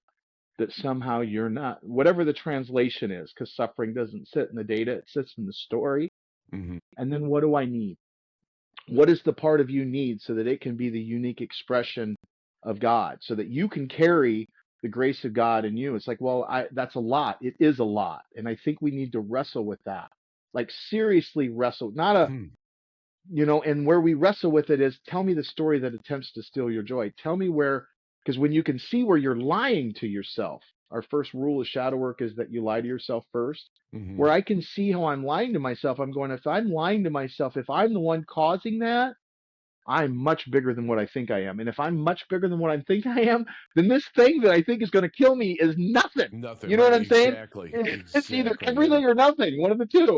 that somehow you're not, whatever the translation is, because suffering doesn't sit in the data, it sits in the story. Mm-hmm. And then what do I need? What does the part of you need so that it can be the unique expression of God, so that you can carry the grace of God in you? It's like, well, that's a lot. It is a lot. And I think we need to wrestle with that. Like, seriously wrestle, not and where we wrestle with it is, tell me the story that attempts to steal your joy. Tell me where, because when you can see where you're lying to yourself, our first rule of shadow work is that you lie to yourself first. Mm-hmm. Where I can see how I'm lying to myself, I'm going, if I'm lying to myself, if I'm the one causing that, I'm much bigger than what I think I am. And if I'm much bigger than what I think I am, then this thing that I think is going to kill me is nothing. Nothing. You know right? what I'm saying? Exactly. It's either Exactly. everything or nothing. One of the two.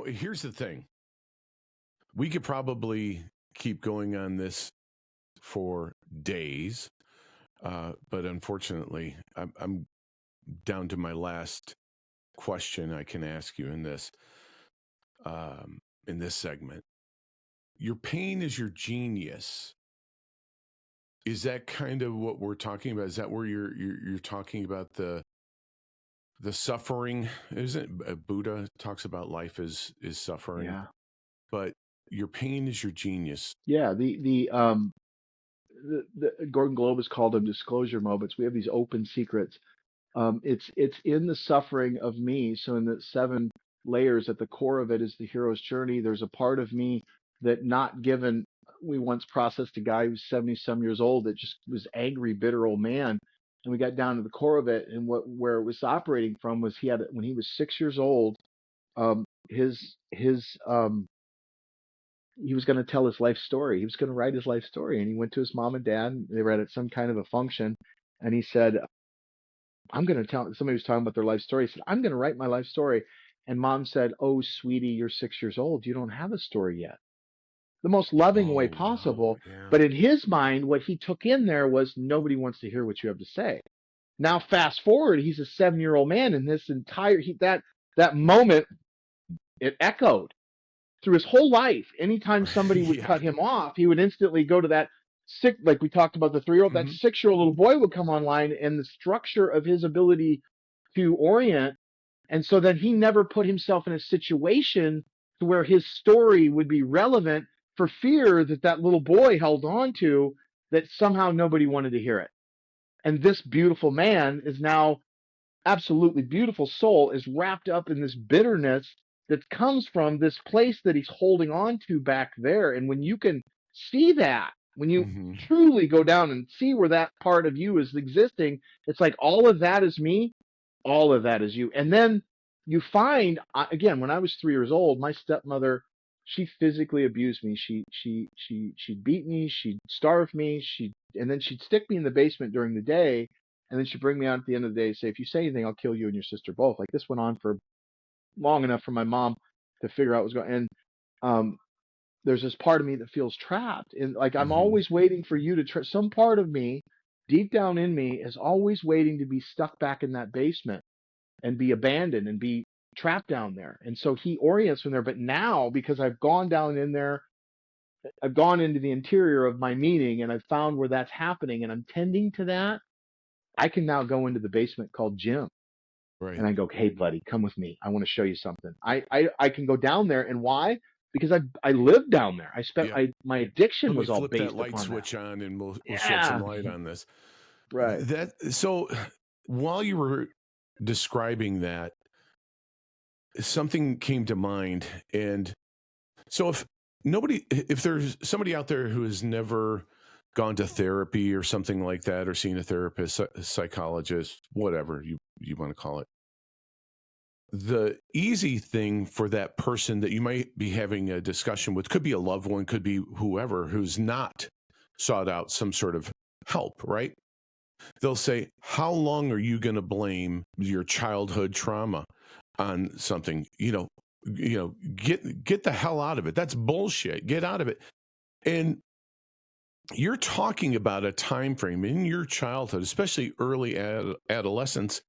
Here's the thing. We could probably keep going on this for days, but unfortunately, I'm down to my last question I can ask you in this segment. Your pain is your genius. Is that kind of what we're talking about? Is that where you're talking about the suffering? Isn't Buddha talks about life is suffering? Yeah. But your pain is your genius. Yeah. The Gordon Globus called them disclosure moments. We have these open secrets. It's in the suffering of me. So in the 7 layers, at the core of it is the hero's journey. There's a part of me that not given. We once processed a guy who's 70 some years old that just was angry, bitter old man, and we got down to the core of it. And where it was operating from was when he was 6 years old. His he was going to tell his life story. He was going to write his life story, and he went to his mom and dad. They were at some kind of a function, and he said, I'm going to tell. Somebody was talking about their life story. He said, I'm going to write my life story. And mom said, oh, sweetie, you're 6 years old. You don't have a story yet. The most loving way possible. Wow, yeah. But in his mind, what he took in there was nobody wants to hear what you have to say. Now, fast forward, he's a 7-year-old man, and this entire that moment, it echoed through his whole life. Anytime somebody would cut him off, he would instantly go to that like we talked about the 3-year-old, that 6-year-old little boy would come online, and the structure of his ability to orient. And so then he never put himself in a situation to where his story would be relevant for fear that little boy held on to, that somehow nobody wanted to hear it. And this beautiful man is now absolutely beautiful soul is wrapped up in this bitterness that comes from this place that he's holding on to back there. And when you can see that, when you truly go down and see where that part of you is existing, it's like all of that is me, all of that is you. And then you find, again, when I was 3 years old, my stepmother, she physically abused me. She'd beat me, she'd starve me, and then she'd stick me in the basement during the day. And then she'd bring me out at the end of the day and say, if you say anything, I'll kill you and your sister both. Like, this went on for long enough for my mom to figure out what was going on. And there's this part of me that feels trapped. And like, I'm always waiting for you to some part of me, deep down in me, is always waiting to be stuck back in that basement and be abandoned and be trapped down there. And so he orients from there. But now, because I've gone down in there, I've gone into the interior of my meaning, and I've found where that's happening, and I'm tending to that. I can now go into the basement called Jim. Right. And I go, hey, buddy, come with me. I want to show you something. I can go down there. And why? Because I lived down there. My addiction was all based upon that. Flip that light switch on, and we'll shed some light on this. Right. So while you were describing that, something came to mind. And so if there's somebody out there who has never gone to therapy or something like that, or seen a therapist, a psychologist, whatever you want to call it, the easy thing for that person that you might be having a discussion with, could be a loved one, could be whoever, who's not sought out some sort of help, right? They'll say, how long are you going to blame your childhood trauma on something? Get the hell out of it. That's bullshit. Get out of it. And you're talking about a time frame in your childhood, especially early adolescence,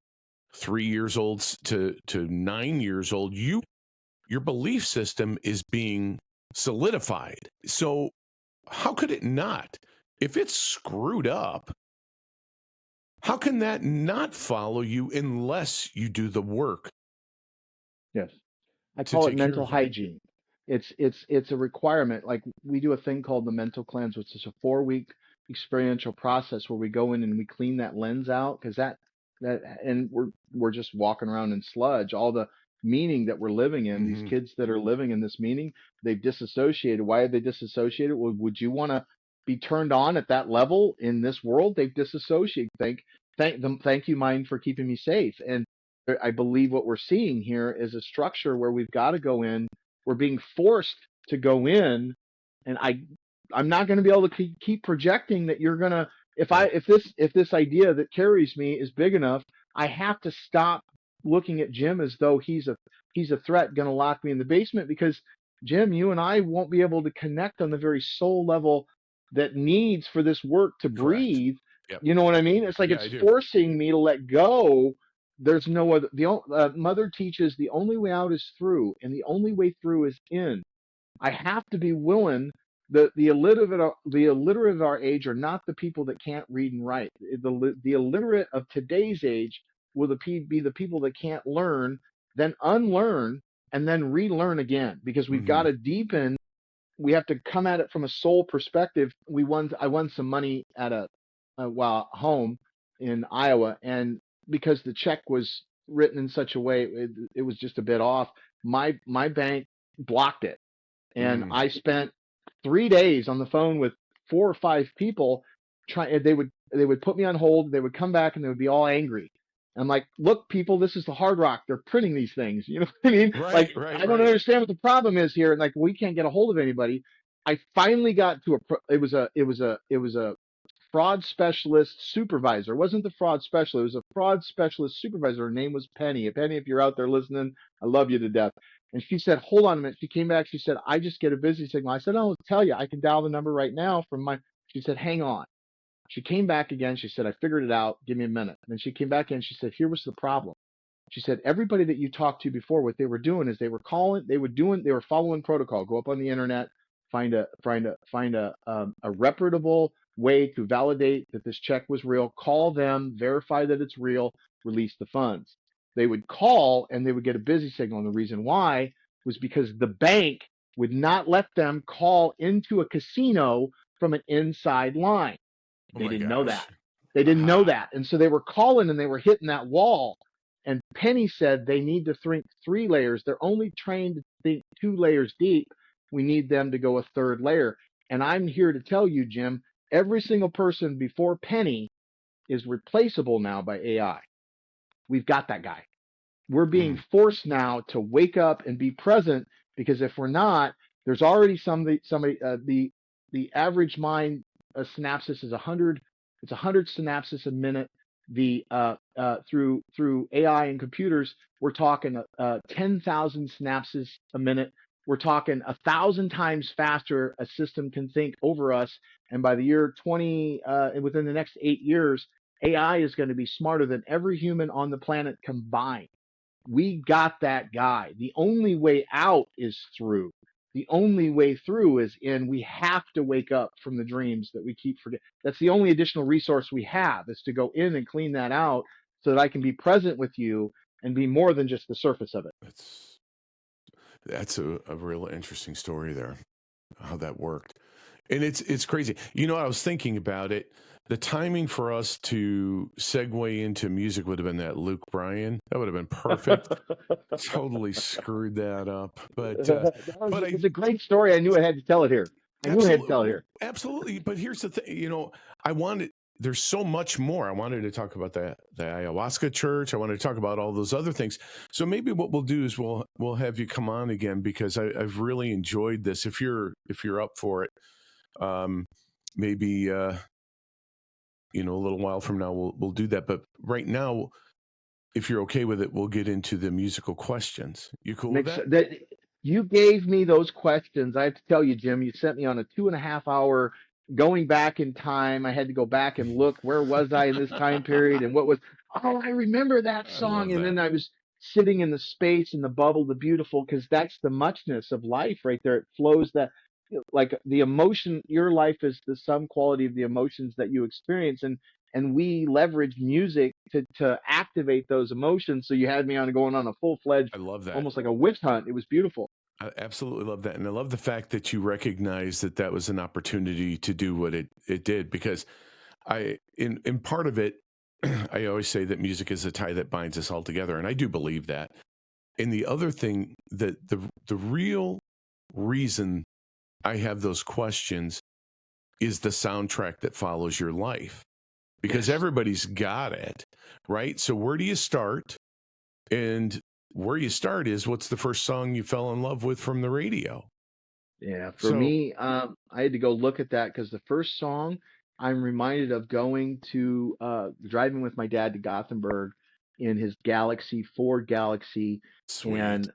3 years old to 9 years old. Your belief system is being solidified. So how could it not? If it's screwed up, how can that not follow you unless you do the work? Yes. I call it mental hygiene. It's a requirement. Like, we do a thing called the mental cleanse, which is a 4-week experiential process where we go in and we clean that lens out, because and we're just walking around in sludge. All the meaning that we're living in, these kids that are living in this meaning, they've disassociated. Why have they disassociated? Well, would you want to be turned on at that level in this world? They've disassociated. Thank you, mind, for keeping me safe. And I believe what we're seeing here is a structure where we've got to go in. We're being forced to go in, and I'm not going to be able to keep projecting that you're going to, if this idea that carries me is big enough, I have to stop looking at Jim as though he's a threat going to lock me in the basement, because Jim, you and I won't be able to connect on the very soul level that needs for this work to Correct. breathe. Yep. You know what I mean? It's like Yeah, it's I do. forcing me to let go. There's no other. Mother teaches the only way out is through, and the only way through is in. I have to be willing. The illiterate of our age are not the people that can't read and write. The illiterate of today's age will be the people that can't learn, then unlearn, and then relearn again, because we've got Hmm. to deepen. We have to come at it from a soul perspective. I won some money at home in Iowa, and because the check was written in such a way, it was just a bit off. My bank blocked it, and Mm. I spent 3 days on the phone with 4 or 5 people. They would put me on hold. They would come back and they would be all angry. I'm like, look, people, this is the Hard Rock. They're printing these things. You know what I mean? Right, Like, right, I don't right. understand what the problem is here. And like, we can't get a hold of anybody. I finally got to it was a fraud specialist supervisor. It wasn't the fraud specialist. It was a fraud specialist supervisor. Her name was Penny. Penny, if you're out there listening, I love you to death. And she said, hold on a minute. She came back. She said, I just get a busy signal. I said, I'll tell you. I can dial the number right now from my. She said, hang on. She came back again. She said, I figured it out. Give me a minute. And then she came back in. She said, here was the problem. She said, everybody that you talked to before, what they were doing is they were following protocol. Go up on the internet, find a reputable way to validate that this check was real. Call them, verify that it's real, release the funds. They would call and they would get a busy signal. And the reason why was because the bank would not let them call into a casino from an inside line. Oh They my didn't know gosh. that. They didn't know Aha. that. And so they were calling and they were hitting that wall. And Penny said they need to think 3 layers. They're only trained to think 2 layers deep. We need them to go a third layer. And I'm here to tell you, Jim, every single person before Penny is replaceable now by AI. We've got that guy. We're being Mm. forced now to wake up and be present, because if we're not, there's already somebody the average mind synapses is 100. It's 100 synapses a minute. The through AI and computers, we're talking 10,000 synapses a minute. We're talking 1,000 times faster a system can think over us. And by the year 20, within the next 8 years, AI is going to be smarter than every human on the planet combined. We got that guy. The only way out is through. The only way through is in. We have to wake up from the dreams that we keep forgetting. That's the only additional resource we have, is to go in and clean that out so that I can be present with you and be more than just the surface of it. That's a real interesting story there, how that worked. And it's crazy. You know, I was thinking about it. The timing for us to segue into music would have been that Luke Bryan. That would have been perfect. Totally screwed that up. But I It's a great story. I knew I had to tell it here. I knew I had to tell it absolutely, here. absolutely. But here's the thing. You know, I wanted. There's so much more. I wanted to talk about the ayahuasca church. I wanted to talk about all those other things. So maybe what we'll do is we'll have you come on again, because I've really enjoyed this. If you're up for it, um, maybe you know, a little while from now we'll do that. But right now, if you're okay with it, we'll get into the musical questions. You cool with Makes that? that you gave me those questions. I have to tell you, Jim, you sent me on a 2.5 hour going back in time. I had to go back and look, where was I in this time period, and what was, oh, I remember that I song. love And that. then I was sitting in the space and the bubble, the beautiful, because that's the muchness of life right there. It flows that, like, the emotion. Your life is the sum quality of the emotions that you experience. And we leverage music to activate those emotions. So you had me on going on a full-fledged, I love that. almost like a witch hunt. It was beautiful. I absolutely love that. And I love the fact that you recognize that that was an opportunity to do what it did, because in part of it, I always say that music is a tie that binds us all together. And I do believe that. And the other thing, that the real reason I have those questions is the soundtrack that follows your life, because Yes. everybody's got it, right? So where do you start? And where you start is, what's the first song you fell in love with from the radio? Yeah. For So me, I had to go look at that, because the first song I'm reminded of going to driving with my dad to Gothenburg in his Galaxy, Ford Galaxy, sweet. and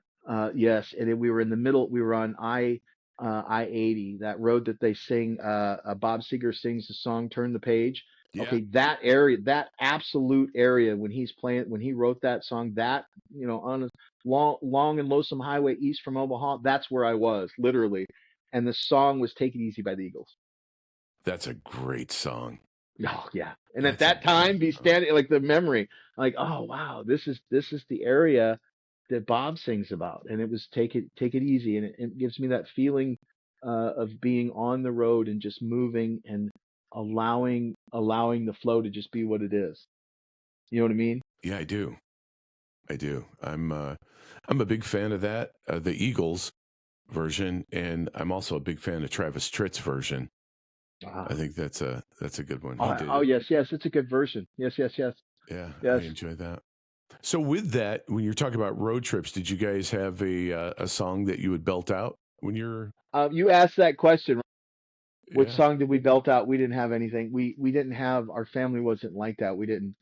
Yes, and then we were in the middle. We were on I-80, that road that they sing. Bob Seger sings the song "Turn the Page." Yeah. Okay, that area, that absolute area, when he wrote that song, that on a long and lonesome highway east from Omaha, that's where I was literally, and the song was "Take It Easy" by the Eagles. That's a great song. Oh yeah, and at That's a that time, great be song. standing like the memory, like, oh wow, this is the area that Bob sings about, and it was take it easy, and it gives me that feeling of being on the road and just moving and allowing the flow to just be what it is. You know what I mean? Yeah, I do. I do. I'm a big fan of that, the Eagles version, and I'm also a big fan of Travis Tritt's version. I Ah. think that's a good one. He Oh, did oh it. yes, it's a good version. Yes, yes, yes, Yeah, I yes. enjoy that. So with that, when you're talking about road trips, did you guys have a song that you would belt out when you're? You asked that question. Which Yeah. song did we belt out? We didn't have anything. We didn't have, our family wasn't like that. We didn't.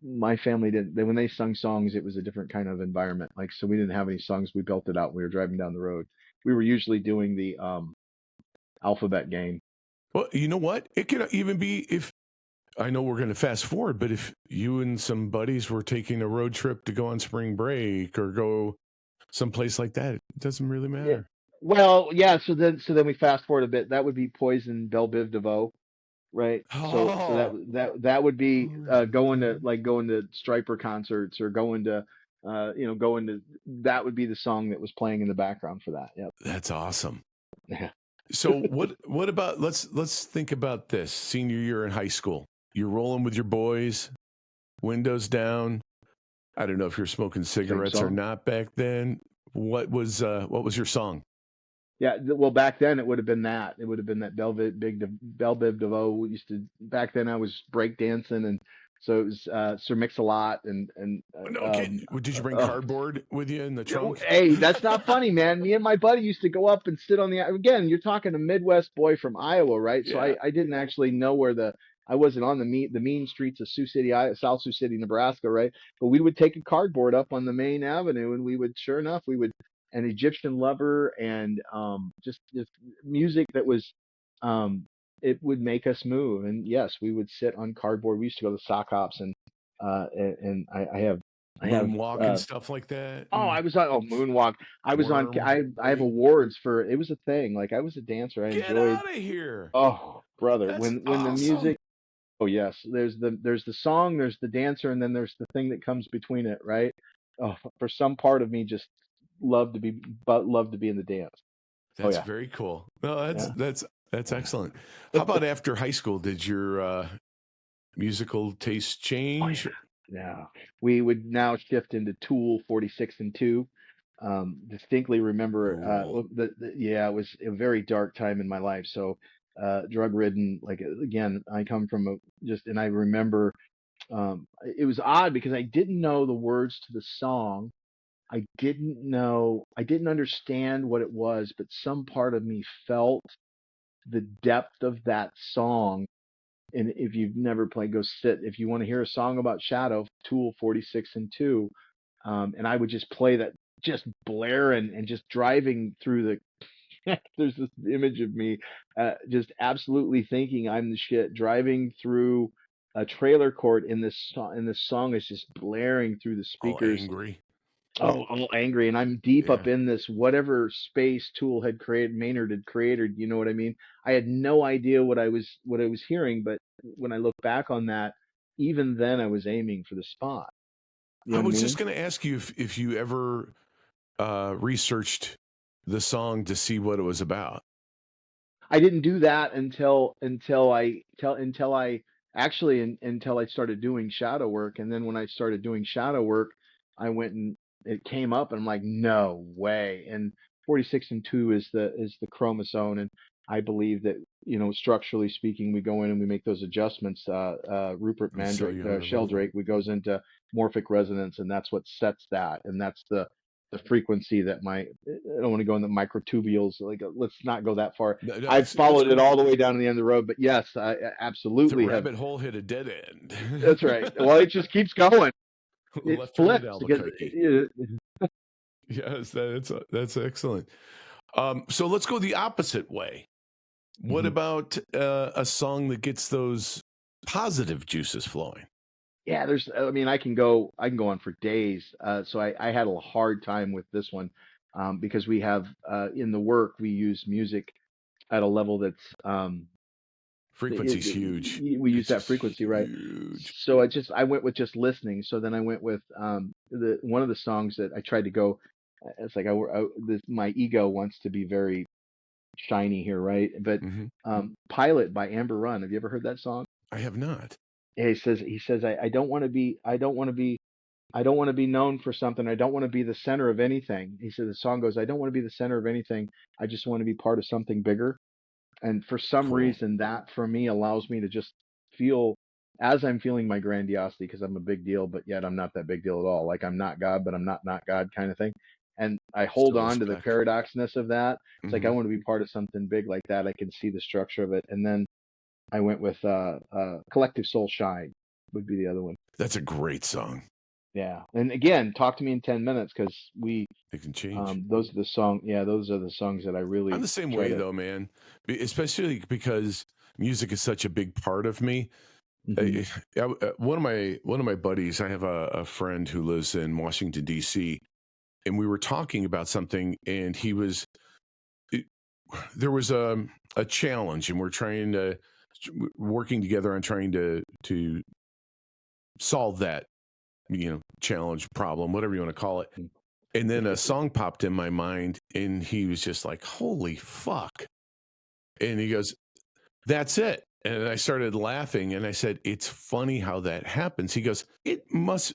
My family didn't. When they sung songs, it was a different kind of environment. Like, so we didn't have any songs. We built it out when we were driving down the road. We were usually doing the alphabet game. Well, you know what? It could even be if I know we're going to fast forward, but if you and some buddies were taking a road trip to go on spring break or go someplace like that, it doesn't really Yeah. matter. Well, yeah. So then we fast forward a bit. That would be Poison, Belle Biv DeVoe, right? So that Oh, that would be poison. going to Striper concerts, or going to, that would be the song that was playing in the background for that. Yep. That's awesome. Yeah. So what about let's think about this. Senior year in high school. You're rolling with your boys, windows down. I don't know if you're smoking Same cigarettes or song. not back then. What was your song? Yeah, well, back then it would have been that. It would have been that Belle Biv DeVoe. We used to, back then I was break dancing, and so it was Sir Mix-a-Lot and Okay, did you bring oh, cardboard with you in the yeah, trunk? hey, that's not funny, man. Me and my buddy used to go up and sit on the, again, you're talking a Midwest boy from Iowa, right? So Yeah. I didn't actually know where I wasn't on the mean streets of Sioux City, South Sioux City, Nebraska, right? But we would take a cardboard up on the main avenue, and we would, sure enough, we would, an Egyptian Lover, and just music that was, it would make us move. And yes, we would sit on cardboard. We used to go to sock hops, and I have Moonwalk and stuff like that. Oh, And I was on, Moonwalk. I was on. worm. I have Right? awards for, it was a thing. Like, I was a dancer. I Get enjoyed. out of here. Oh, brother, That's when the awesome. music. Oh yes, there's the song, there's the dancer, and then there's the thing that comes between it, right? Oh, for some part of me, just love to be in the dance. Oh That's yeah, very cool. No, that's yeah. that's that's excellent. How about after high school? Did your musical taste Oh change? yeah, yeah. We would now shift into Tool 46 and 2. Distinctly remember, Cool. yeah, it was a very dark time in my life. So, drug ridden, like, again, I come from and I remember, it was odd because I didn't know the words to the song. I didn't understand what it was, but some part of me felt the depth of that song. And if you've never played, go sit. If you want to hear a song about Shadow, Tool 46 and 2, and I would just play that, just blaring and just driving through the. There's this image of me, just absolutely thinking I'm the shit, driving through a trailer court in this song, and this song is just blaring through the All speakers. angry. Oh, all angry, and I'm deep Yeah. up in this whatever space Tool had created, Maynard had created. You know what I mean? I had no idea what I was hearing, but when I look back on that, even then I was aiming for the spot. You I know what I was just mean? going to ask you if you ever researched the song to see what it was about. I didn't do that until I started doing shadow work, and then when I started doing shadow work, I went and it came up, and I'm like, no way. And 46 and 2 is the chromosome, and I believe that, structurally speaking, we go in and we make those adjustments. Rupert On a Mandrake, cellular level. Sheldrake, we goes into morphic resonance, and that's what sets that, and that's the frequency that I don't want to go in the microtubules. Like, let's not go that far. No, I've that's followed it cool. all the way down to the end of the road, but yes, I The absolutely have. rabbit hole hit a dead end. That's right. Well, it just keeps going. It Left turn at flips because Albuquerque. Yes, that's excellent. So let's go the opposite way. What about a song that gets those positive juices flowing? Yeah, I can go on for days. So I had a hard time with this one, because we have, in the work, we use music at a level that's, Frequency's huge. we use It's that frequency, right? huge. So I went with just listening. So then I went with, one of the songs that I tried to go. It's like my ego wants to be very shiny here, right? But Hmm. Pilot by Amber Run. Have you ever heard that song? I have not. Yeah, he says, I don't want to be, I don't want to be known for something. I don't want to be the center of anything. He said, the song goes, I don't want to be the center of anything. I just want to be part of something bigger. And for some Cool. reason, that for me allows me to just feel, as I'm feeling my grandiosity, because I'm a big deal, but yet I'm not that big deal at all. Like I'm not God, but I'm not God kind of thing. And I hold Still on to the respect. paradoxness of that. It's like I Hmm. want to be part of something big like that. I can see the structure of it. And then I went with Collective Soul Shine would be the other one. That's a great song. Yeah. And again, talk to me in 10 minutes, because It can change. those are the those are the songs that I really I'm the same try way to. though, man. Especially because music is such a big part of me. Hmm. One of my buddies, I have a friend who lives in Washington D.C., and we were talking about something, and there was a challenge, and we're working together on trying to solve that challenge, problem, whatever you want to call it. And then a song popped in my mind, and he was just like, "Holy fuck!" And he goes, "That's it." And I started laughing, and I said, "It's funny how that happens." He goes, "It must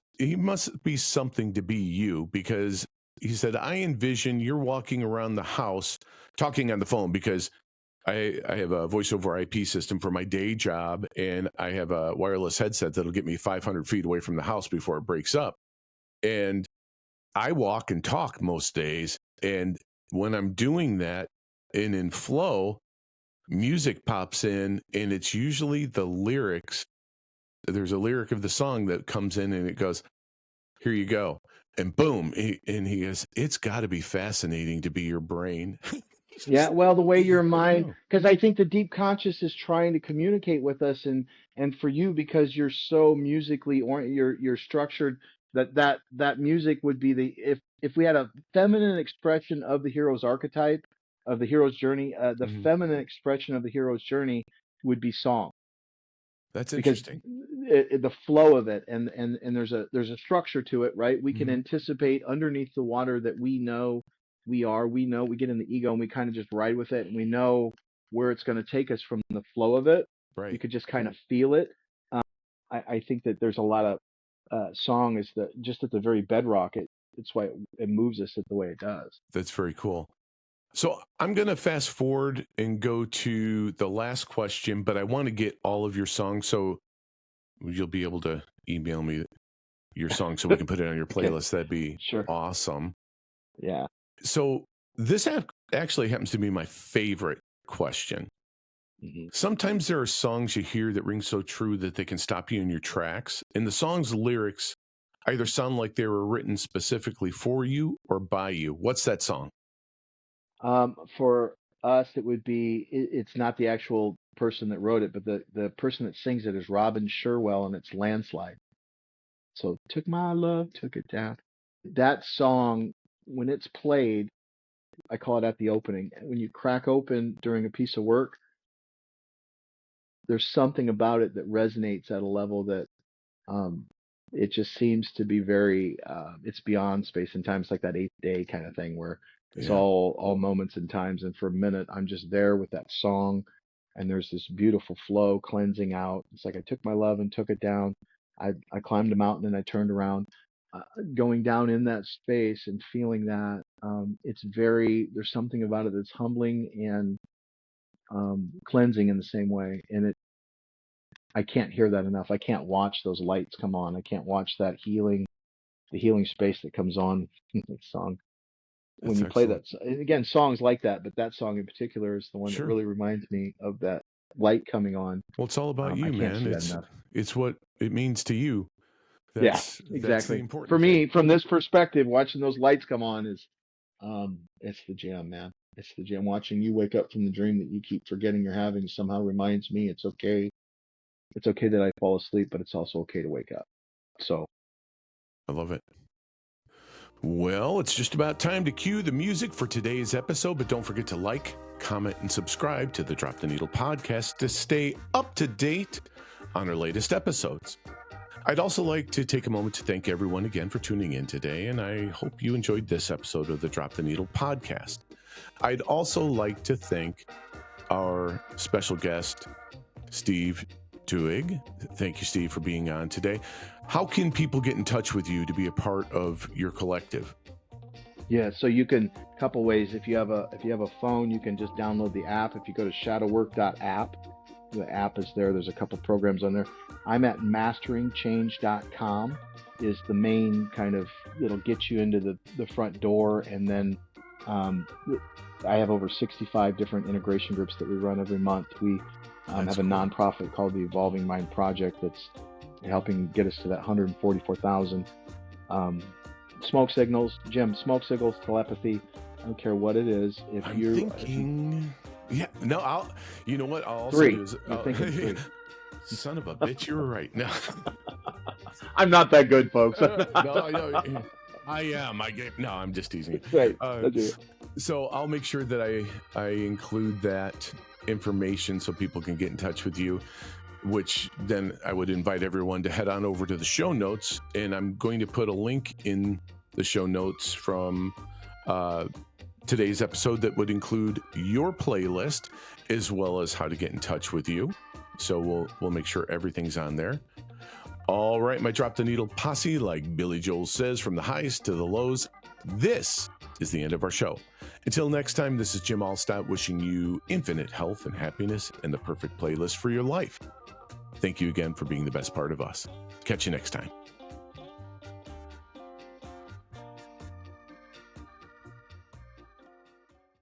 be something to be you," because he said, "I envision you're walking around the house talking on the phone, because I have a voice over IP system for my day job, and I have a wireless headset that'll get me 500 feet away from the house before it breaks up. And I walk and talk most days. And when I'm doing that and in flow, music pops in, and it's usually the lyrics. There's a lyric of the song that comes in, and it goes, 'Here you go.' And boom. And he goes, 'It's got to be fascinating to be your brain.'" Yeah, well, the way your I don't mind, know. because I think the deep conscious is trying to communicate with us, and for you, because you're so musically oriented, you're structured, that music would be the, if we had a feminine expression of the hero's archetype, of the hero's journey, the Mhm. feminine expression of the hero's journey would be song, That's because interesting. the flow of it, and there's a structure to it, right? We can Mhm. anticipate underneath the water that we know we know, we get in the ego and we kind of just ride with it, and we know where it's going to take us from the flow of it. You Right. could just kind of feel it. um, I think that there's a lot of, song is the just at the very bedrock. It's why it moves us the way it does. That's very cool. So I'm going to fast forward and go to the last question, but I want to get all of your songs. So you'll be able to email me your song so we can put it on your Okay, playlist. That'd be sure. awesome. Yeah. So this actually happens to be my favorite question. Hmm. Sometimes there are songs you hear that ring so true that they can stop you in your tracks. And the song's lyrics either sound like they were written specifically for you or by you. What's that song? For us, it would be, it's not the actual person that wrote it, but the person that sings it is Robin Sherwell, and it's Landslide. So took my love, took it down. That song, when it's played, I call it at the opening. When you crack open during a piece of work, there's something about it that resonates at a level that, um, it just seems to be very, it's beyond space and time. It's like that eighth day kind of thing, where it's Yeah, all moments and times. And for a minute, I'm just there with that song, and there's this beautiful flow cleansing out. It's like I took my love and took it down. I climbed a mountain and I turned around. Going down in that space and feeling that, it's very, there's something about it that's humbling and, cleansing in the same way. And I can't hear that enough. I can't watch those lights come on. I can't watch that healing, the healing space that comes on in the song when that's you play excellent. that. Again, songs like that, but that song in particular is the one that Sure. really reminds me of that light coming on. Well, it's all about I you, can't man. see that enough. It's what it means to you That's exactly. the important For me, thing. from this perspective, watching those lights come on is, it's the gym, man. It's the gym. Watching you wake up from the dream that you keep forgetting you're having somehow reminds me it's okay. It's okay that I fall asleep, but it's also okay to wake up. So I love it. Well, it's just about time to cue the music for today's episode, but don't forget to like, comment, and subscribe to the Drop the Needle podcast to stay up to date on our latest episodes. I'd also like to take a moment to thank everyone again for tuning in today, and I hope you enjoyed this episode of the Drop the Needle podcast. I'd also like to thank our special guest, Steve Twohig. Thank you, Steve, for being on today. How can people get in touch with you to be a part of your collective? yeah, so you can, a couple ways. If you have a phone, you can just download the app. If you go to shadowwork.app, the app is there. There's a couple programs on there. I'm at masteringchange.com is the main kind of, it'll get you into the front door. And then I have over 65 different integration groups that we run every month. We have a nonprofit called the Evolving Mind Project that's helping get us to that 144,000. Smoke signals, Jim, smoke signals, telepathy. I don't care what it is. Yeah, no, you know what? I'll also three. do is, You're thinking three. Son of a bitch, you were right. No, I'm not that good, folks. no, I am. No, I'm just teasing you. Right. So I'll make sure that I include that information so people can get in touch with you, which then I would invite everyone to head on over to the show notes, and I'm going to put a link in the show notes from today's episode that would include your playlist as well as how to get in touch with you. So we'll make sure everything's on there. All right, my Drop the Needle posse, like Billy Joel says, from the highs to the lows, this is the end of our show. Until next time, this is Jim Alstott wishing you infinite health and happiness and the perfect playlist for your life. Thank you again for being the best part of us. Catch you next time.